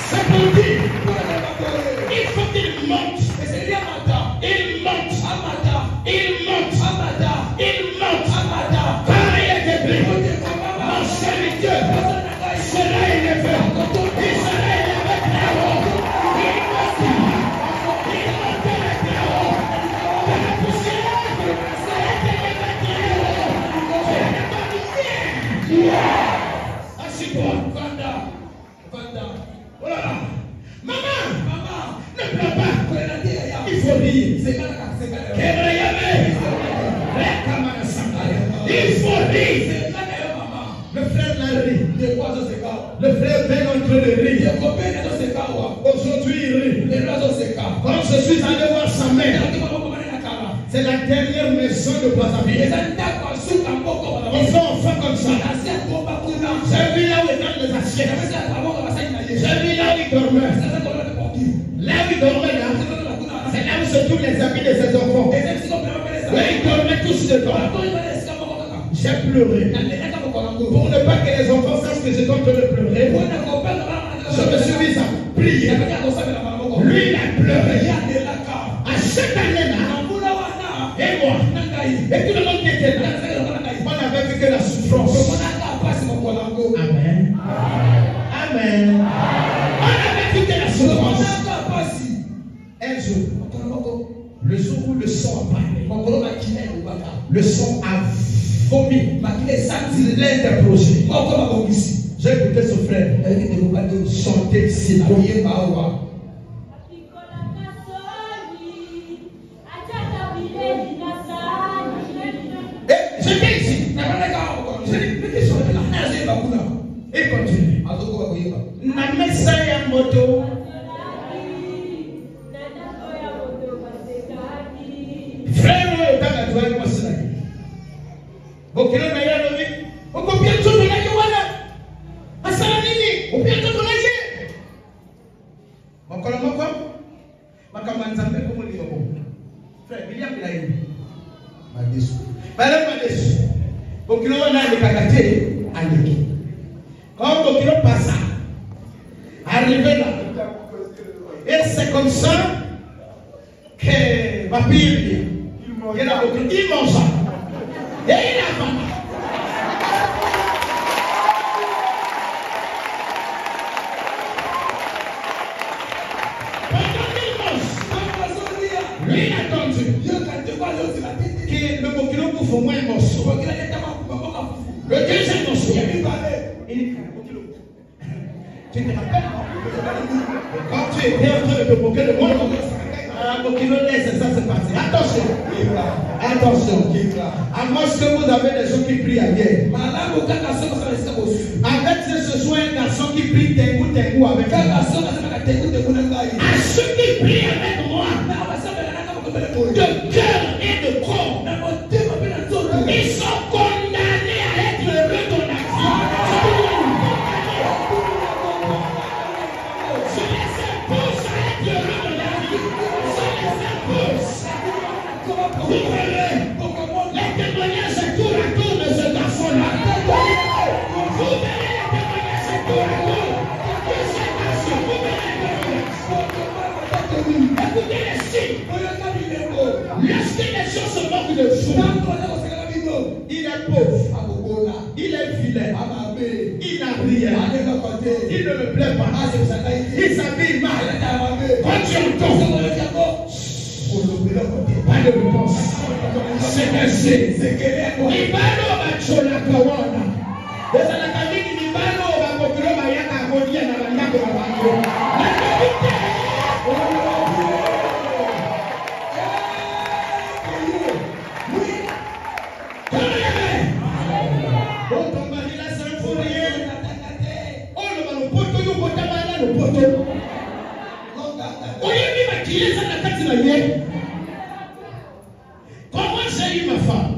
C'est pour dire. Il faut qu'il monte. Il monte. Quand il est débris, mon serviteur sera élevé. Il sera élevé très haut. Il monte très haut. De la poussière, sera élevé très haut. Tu es magicien. Assis-toi. Vanda. Oh là là. Maman, ne pleure pas. Il faut rire. Il faut rire. Le frère l'a ri. Le frère vient en train de rire. Aujourd'hui, il rit. Quand je suis allé voir sa mère, c'est la dernière maison de Brazzaville. Ils sont enfants comme ça. J'ai vu là où ils donnent les assiettes. J'ai vu là où ils dormaient. Là où ils dormaient là, c'est là où se trouvent les habits de ses enfants. Là ils dormaient tous dedans. J'ai pleuré. Pour ne pas que les enfants sachent que j'étais en train de pleurer, je me suis mis à prier. Lui, il a pleuré. À cette année-là, et moi, et tout le monde qui était là, on avait vu que la souffrance. Amen. Amen. On avait vu que la souffrance. Un jour, le jour où le sang a parlé, le sang a vomi, il l'a interrogé. J'ai écouté ce frère chanter si j'étais ici. Et continue. Na mesa ya moto. Frère, on est à toi, moi c'est là. Bokelo na yalo ni. Oko pia toto na yewala. Asala nini? O pia toto na ye. Makolo moko. Makamanza mbe ko muli moko. Frère, bilia bila yini. Madesu. Bale madesu. Bokelo wana ni kakate andiki. Quand Bokelo passa, arrivé là, et c'est comme ça que ma Bible, il mangea. Et il a faim. Pendant qu'il mange, lui il a attendu que le Bokelo bouffe au moins un morceau. Le deuxième morceau, il dit Bokelo. Tu te rappelles? Quand tu étais en train de te moquer de moi, Bokelo laisse ça se passer. Attention. Attention. À moins que vous avez des gens qui prient à guerre. Avec ce soir un garçon qui prie Tengu avec à ceux qui prient avec moi de cœur et de corps, ils sont condamnés à être heureux dans la vie. Je les impose à être heureux dans la vie. Je les impose. Les témoignages tour à tour de ce garçon-là. Vous verrez les témoignages tour à tour de ce garçon. Vous verrez les témoignages. Écoutez les signes. Lorsque les gens se moquent de vous, il est pauvre, il est vilain, il n'a rien, il ne me plaît pas, il s'habille mal. Quand tu entends, pas de réponse. C'est caché. Il va l'eau, la kawana. Et ça n'a pas dit qu'il va l'eau, la Bokelo, la yaka, la kodia, la yaka, la bango. La vérité. Comment j'ai eu ma femme?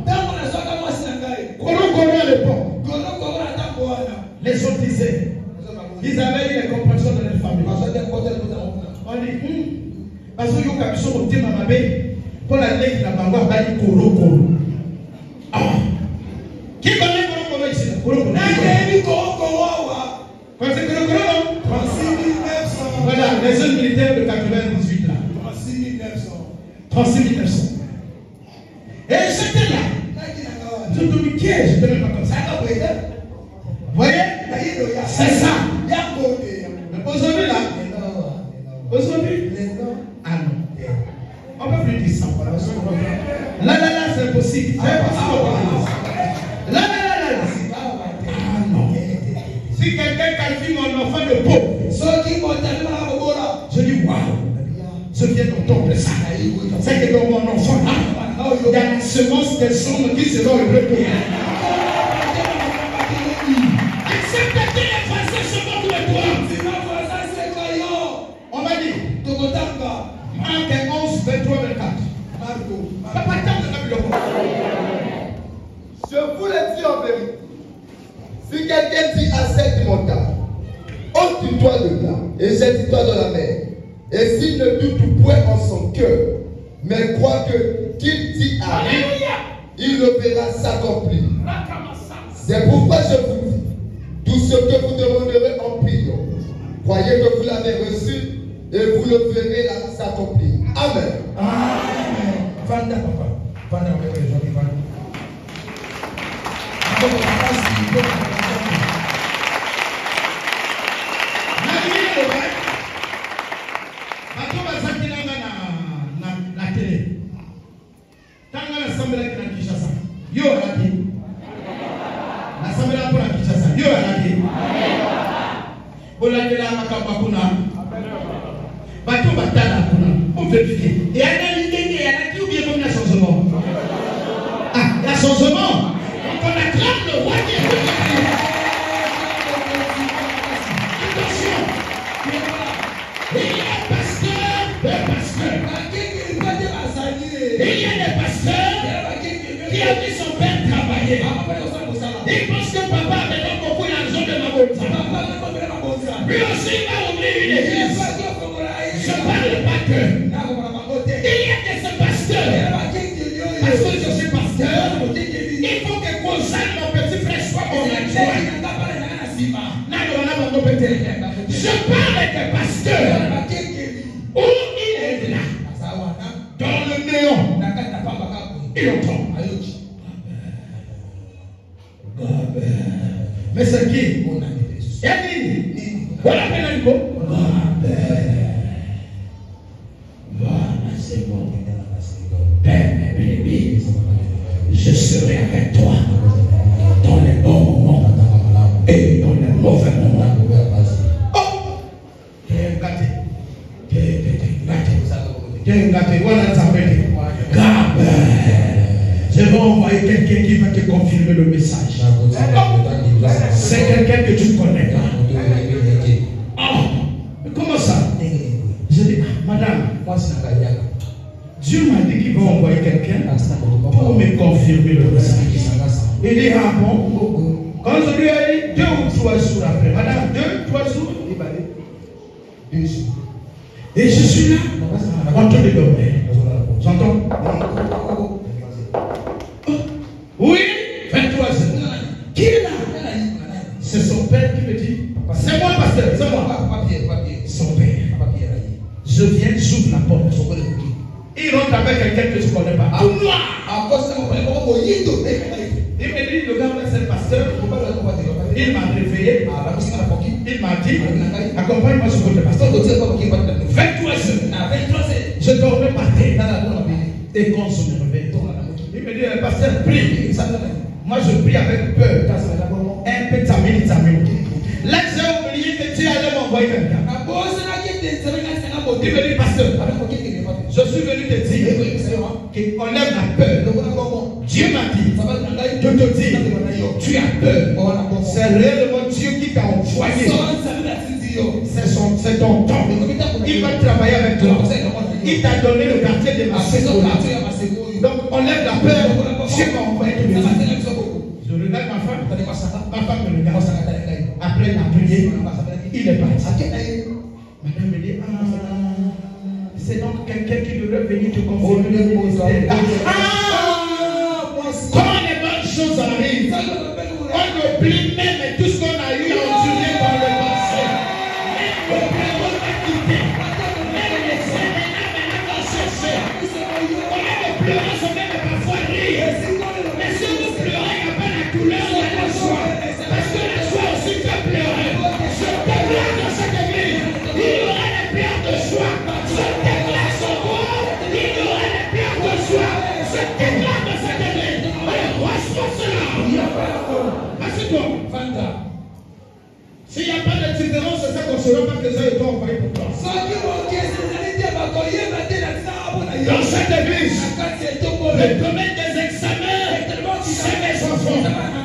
Koro à l'époque. Les gens disaient, ils avaient eu les compréhensions de leur famille. On dit, parce que nous avons été mamabé pour la lèvre la bango à Bali Koro. Qui connaît Koro ici? Koro. Quand c'est Koro? Voilà, les jeunes militaires de 98 là. 36 900. Et j'étais là. Je me dis, qui est? Je ne te mets pas comme ça. Vous voyez? C'est ça. Mais aujourd'hui là. Aujourd'hui? Ah non. On ne peut plus dire ça. Là, c'est impossible. C'est impossible. Là. Ah non. Si quelqu'un qualifie mon enfant de pauvre, ceux qui vont tellement à Bobola. contemple ça. C'est que dans mon enfant là, il y a la semence des hommes qui seront heureux pour moi. Accepte que les voisins se moquent de toi. On m'a dit, Marc 11, 23, 24. Papa, je vous le dis en vérité. Si quelqu'un dit à cette montagne, ôte-toi de là et jette-toi dans la mer, et s'il ne doute point en son cœur, mais croit que qu'il dit arrive, il le verra s'accomplir. C'est pourquoi je vous dis, tout ce que vous demanderez en priant, croyez que vous l'avez reçu et vous le verrez s'accomplir. Amen. Amen. Vanda, papa. Vanda, on va les gens qui vont. La télé. Quand l'assemblée est dans Kinshasa, yo a la télé. L'assemblée pour la Kinshasa, yo a la télé. Pour la télé, bateau batala on vérifie. Et elle a l'idée, elle a dit ou bien comme la changement. Ah, la changement. Donc on acclame le roi qui est venu. Attention. Il y a un pasteur, il y a des pasteurs qui a vu son père travailler. Il pense que papa avait donné beaucoup d'argent de ma bonne. Lui aussi il va ouvrir une église. Je parle pas que. Il y a des pasteurs. Parce que je suis pasteur, il faut que Gonzalo, mon petit frère, soit mon adjoint. Je parle de pasteur. Où il est là, dans le néant, il entend. Mais c'est qui? Voilà, c'est bon. Père, je serai avec toi dans les bons moments et dans les mauvais moments. Oh! Je vais envoyer quelqu'un qui va te confirmer le message. C'est quelqu'un que tu connais. Oh! Comment ça? Je dis, madame, Dieu m'a dit qu'il va envoyer quelqu'un pour me confirmer le message. Il dit, ah bon? Quand je lui ai dit 2 ou 3 jours après, madame, 2 ou 3 jours, il m'a dit 2 jours. Et je suis là, en train de dormir. J'entends? Oui, 23 jours. Qui est là? C'est son père qui me dit, c'est moi, pasteur, c'est moi. Son père. Je viens, j'ouvre la porte. Il rentre avec quelqu'un que tu ne connais pas. Tout noir. Il me dit, le gars, c'est le pasteur. Il m'a réveillé. Il m'a dit, accompagne-moi sur votre pasteur. 23 heures. Je dormais par terre. Et quand je me réveille, il me dit, le pasteur, prie. Moi, je prie avec peur. Un peu tamine. Là, j'ai oublié que Dieu allait m'envoyer quelqu'un. Il me dit, pasteur, je suis venu te dire qu'on aime la peur. Dieu m'a dit de te dire, tu as peur. C'est réellement Dieu qui t'a envoyé. C'est ton temps. Il va travailler avec toi. Il t'a donné le quartier de ma maison. Donc on lève la peur. Dieu m'a envoyé tous les jours. Je regarde ma femme. Ma femme me regarde. Après la prière, il est parti. Madame me dit, c'est donc quelqu'un qui devrait venir te confirmer le ministère. Quand les bonnes choses arrivent, on oublie même tout ce qu'on a eu à endurer dans le passé. Même le bureau va quitter. Même les séminaires maintenant vont chercher. On a de pleurer, on même parfois rire. Mais si vous pleurez, il n'y a pas la douleur, il y a la joie. Parce que la joie aussi fait pleurer. Je déclare dans cette église, il y aura des pleurs de joie. Je déclare son roi, il y aura des pleurs de joie. Je déclare dans cette église, reçois cela. Assieds-toi, Vanda. S'il n'y a pas de différence, c'est ça qu'on ne saura pas que ça est envoyé pour toi. cette église, le domaine des examens, c'est mes enfants.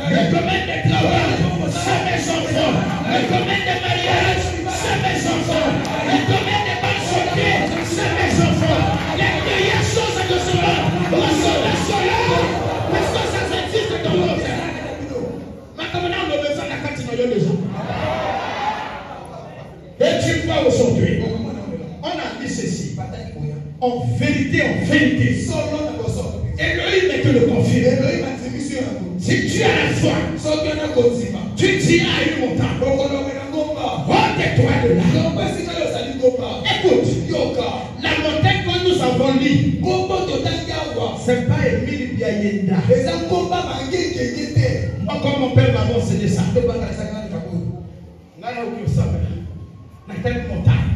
Le domaine des travaux, c'est mes enfants. Le domaine des mariages, c'est mes enfants. Le domaine des bonnes santé, c'est mes enfants. Les meilleures choses de ce monde, reçoivent cela, parce que ça existe dans le monde. Maintenant, on a besoin de la carte de gens. Et tu vois aujourd'hui, on a dit ceci. En vérité, Elohim te le confirme. Si tu as la foi, tu diras à une montagne, ôte-toi de là. Écoute, la montagne que nous avons lue, ce n'est pas Émile Biayenda. Encore mon père m'a enseigné ça. La telle montagne,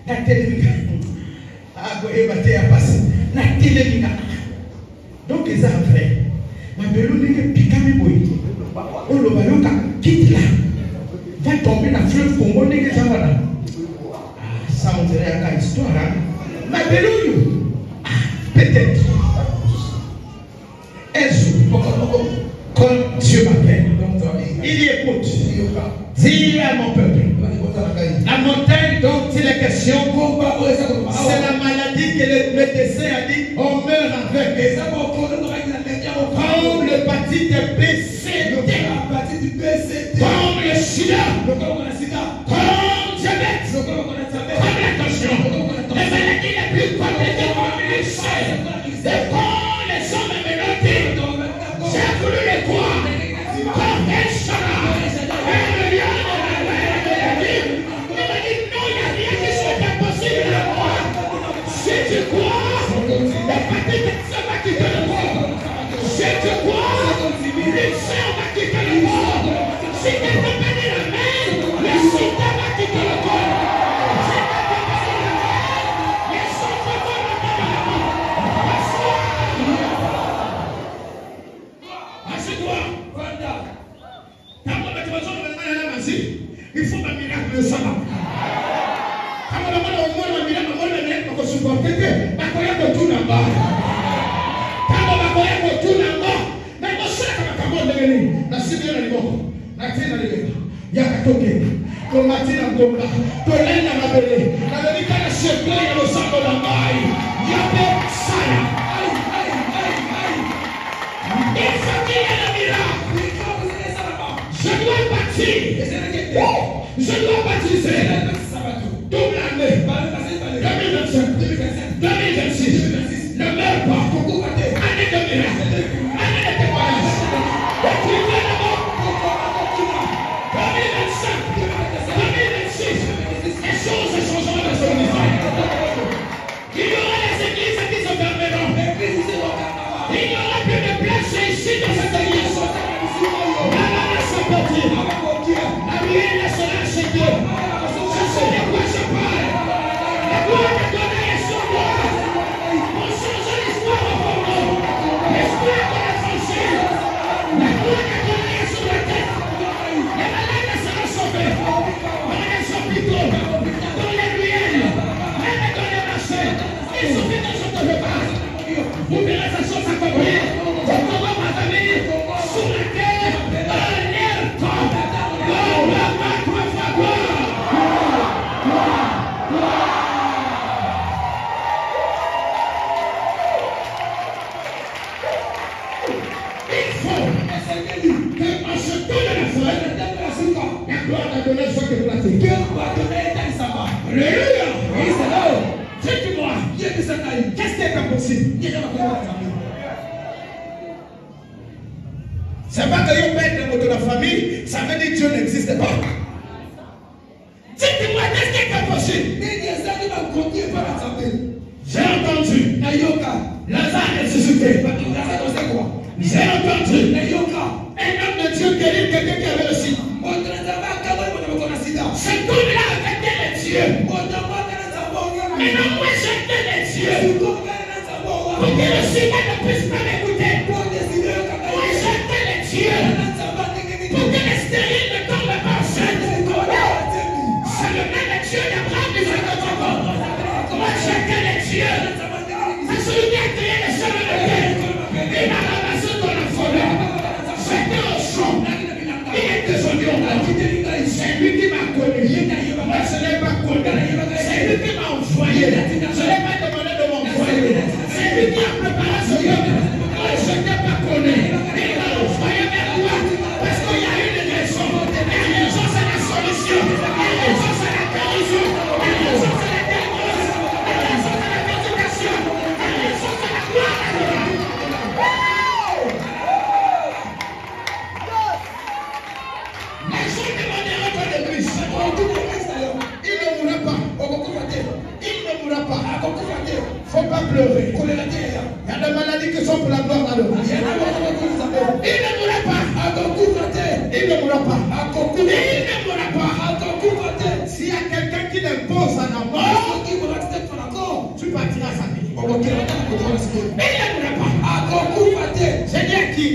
la telle donc les enfants, ma belle n'est picamé boy. On le baloka quitte là. Va tomber dans le fleuve Congo n'est ça voilà. Ça on dirait à la histoire. Ma belle peut-être. Est-ce quand Dieu m'appelle, il écoute. Dis à mon peuple. La montagne dont il est question, c'est la maladie que le médecin a dit on meurt avec. Comme l'hépatite B, C, comme le sida, comme diabète, comme la tension, les maladies les plus compliquées comme les chèvres, et quand les hommes mélodies, j'ai voulu les croire, comme les chats, et le lion de la vie, il m'a dit non, il n'y a rien qui soit impossible à moi. Si tu crois, l'hépatite C va quitter le corps. Si tu crois, le sang va quitter le corps. Si tu n'as pas mis la main, le sida va quitter le corps. Si tu n'as pas mis la main, les sangs vont la assieds-toi. Il faut un miracle de ça. Je dois baptiser toute l'année 2025, 2026, ne meurs pas, année de miracle, année de témoignage, écrivez la mort, 2025, 2026, les choses changeront dans son histoire. Il y aura des églises qui se fermeront, il n'y aura plus de place ici dans cette église. La main se peut. La lumière sera chez Dieu. Je sais de quoi je parle. La gloire de Dieu est sur moi. On change l'histoire au fond. L'histoire de la franchise. La gloire de Dieu est sur la tête. Les malades seront sauvés. Dans les hôpitaux, dans les ruelles, même dans les marchés. Il suffit que je te le parle. Vous verrez sa chose accomplie. Comment ma famille sur la terre, un air comme. Alléluia! Dites-moi, qu'est-ce qui est impossible? C'est pas que vous perdez de la famille, ça veut dire que Dieu n'existe pas. Dites-moi, qu'est-ce qui est impossible? J'ai entendu Lazare ressuscité. J'ai entendu un homme de Dieu guérir quelqu'un qui avait le sida. Cet homme-là avait les dieux. Mais non, moi j'étais les dieux. Pour que le sida ne puisse pas m'écouter. Moi j'étais les dieux. Pour que les stériles ne tombent pas enceintes. C'est le même Dieu d'Abraham, Isaac et Jacob. Moi j'étais les dieux. C'est celui qui a créé les cieux et la terre. Il a ramassé ton affaire. C'était au champ. Il est descendu au monde. C'est lui qui m'a connu. Moi, je ne l'ai pas connu. C'est lui qui m'a envoyé. Je ne l'ai pas demandé de m'envoyer. C'est lui qui a préparé ce peuple. Moi, je ne t'ai pas connu. Il m'a envoyé vers toi. Parce qu'il y a une raison. La raison, c'est la solution. La raison, c'est la guérison. La raison, c'est la délivrance. La raison, c'est la méditation. La raison, c'est la gloire. Les gens demanderont ton église. Il ne mourra pas. Il ne mourra pas. Il ne faut pas pleurer. Il y a des maladies qui sont pour la gloire là-dedans. Il ne mourra pas. Il ne mourra pas. Il ne mourra pas. S'il y a quelqu'un qui l'impose à la mort, tu partiras sa vie. Il ne mourra pas. C'est bien qui?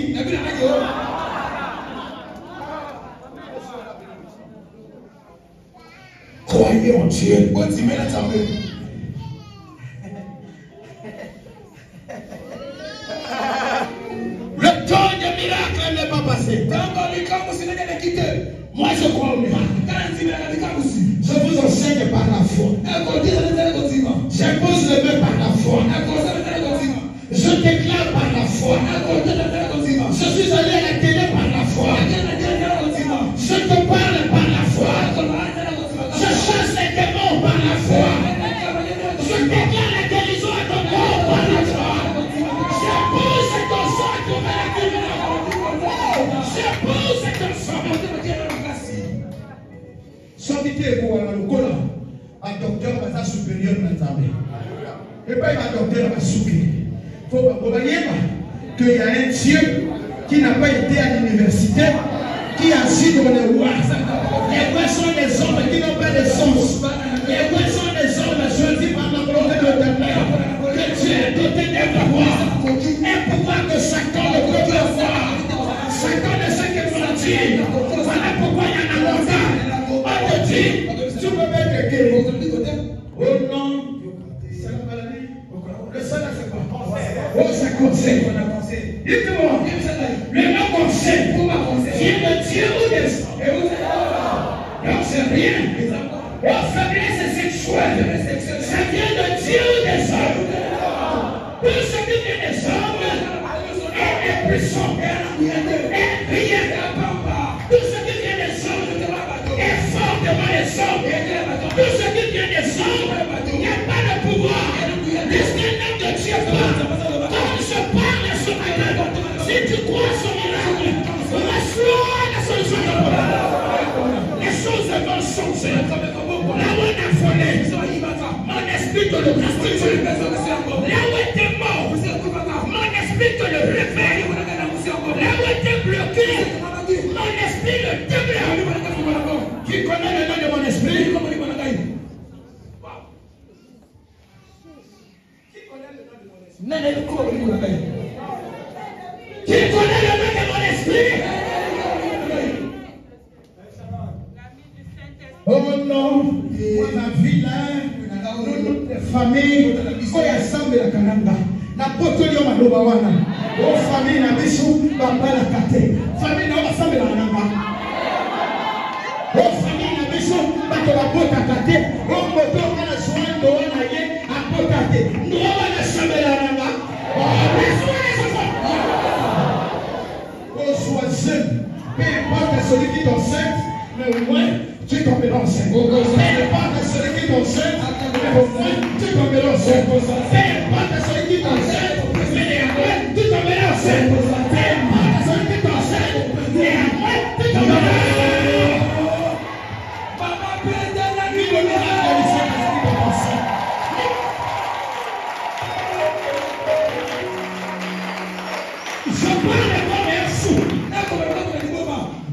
Croyez en Dieu. Le temps des miracles n'est pas passé. Moi je crois au miracle. Je vous enseigne par la foi. J'impose les mains par la foi. Je déclare par la foi. Je suis allé à la télé par la foi. Je te parle par la foi. Je chasse les démons par la foi. Je déclare la guérison à ton corps par la foi. J'épouse ton sang à trouver la guérison. J'épouse ton sang. Sortez pour le cola. Un docteur va être supérieur dans ta vie. Et pas un docteur va souffrir. Il faut voyez qu'il y a un Dieu qui n'a pas été à l'université, qui agit dans les rois. Les rois sont des hommes qui n'ont pas de sens. Les rois sont des hommes choisis par la volonté de l'Éternel. Que Dieu est doté d'un pouvoir. Un pouvoir que Satan ne peut pas voir. Satan ne sait que mentir. Voilà pourquoi il y a un avocat. On te dit, tu peux mettre guéri. Oh non. C'est la maladie. Le sang c'est quoi? Oh, c'est conseil. Dites-moi, le nom conseil vient de Dieu ou des hommes? Non, c'est rien. Oh, faiblesse sexuelle, ça vient de Dieu ou des hommes? Tout ce qui vient des hommes est puissant, est rien. Tout ce qui vient des hommes est fort devant les hommes. Tout ce qui vient des hommes, il n'y a pas de pouvoir. Puisqu'un homme de Dieu parle, comme je parle ce matin, si tu crois son miracle, reçois la solution de problème. Les choses vont changer. Là où on a volé, mon esprit te le restitue. Là où était mort, mon esprit te le réveille. Là où était bloqué, mon esprit le débloque. Qui connaît le nom de mon esprit? Qui connaît le nom de mon esprit? Qui connaît le nom de mon esprit? Oh non, ma vie là, notre famille, il y a Sambe la Kananga. Na potolio maloba wana. Oh famille na biso papa la kate. Famille na Sambe la Kananga. Oh famille na biso bato la bota kate. Oh moto kana swando wana ye apotate. Ndo wana Sambe la Kananga. Oh sois jeune. Peu importe celui qui t'enseigne, mais au moins tu tomberas enceinte. Peu importe celui qui t'enseigne, mais au moins tu tomberas enceinte. Peu importe celui qui t'enseigne, mais au moins tu tomberas enceinte. Peu importe celui qui t'enseigne, mais au moins tu tomberas enceinte. Papa, père de la vie, le miracle du Saint-Esprit de t'enseigne. Je parle comme un fou.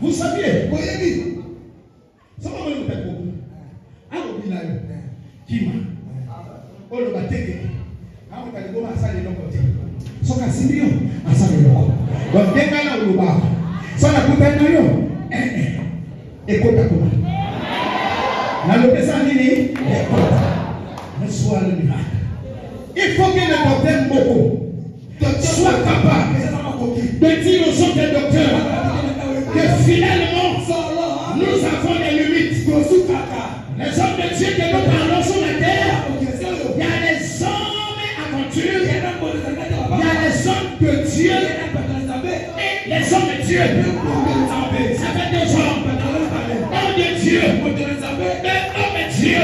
Vous saviez, ça va me faire beaucoup. Alors, il a eu Kima. Oh, le bateke. Ah, on va aller voir ça de l'autre côté. Son Casimiro, à ça de l'autre. Donc, dès qu'on a le bar, ça n'a pas été non. Écoute à comment. Dans le présent, il est écoute. Reçois le miracle. Il faut que le docteur Moko soit capable de dire aux autres docteurs que finalement nous avons des limites. Les hommes de Dieu que nous parlons sur la terre, il y a des hommes aventures, il y a des hommes de Dieu et les hommes de Dieu. Ça fait des hommes, hommes de Dieu, et hommes de Dieu.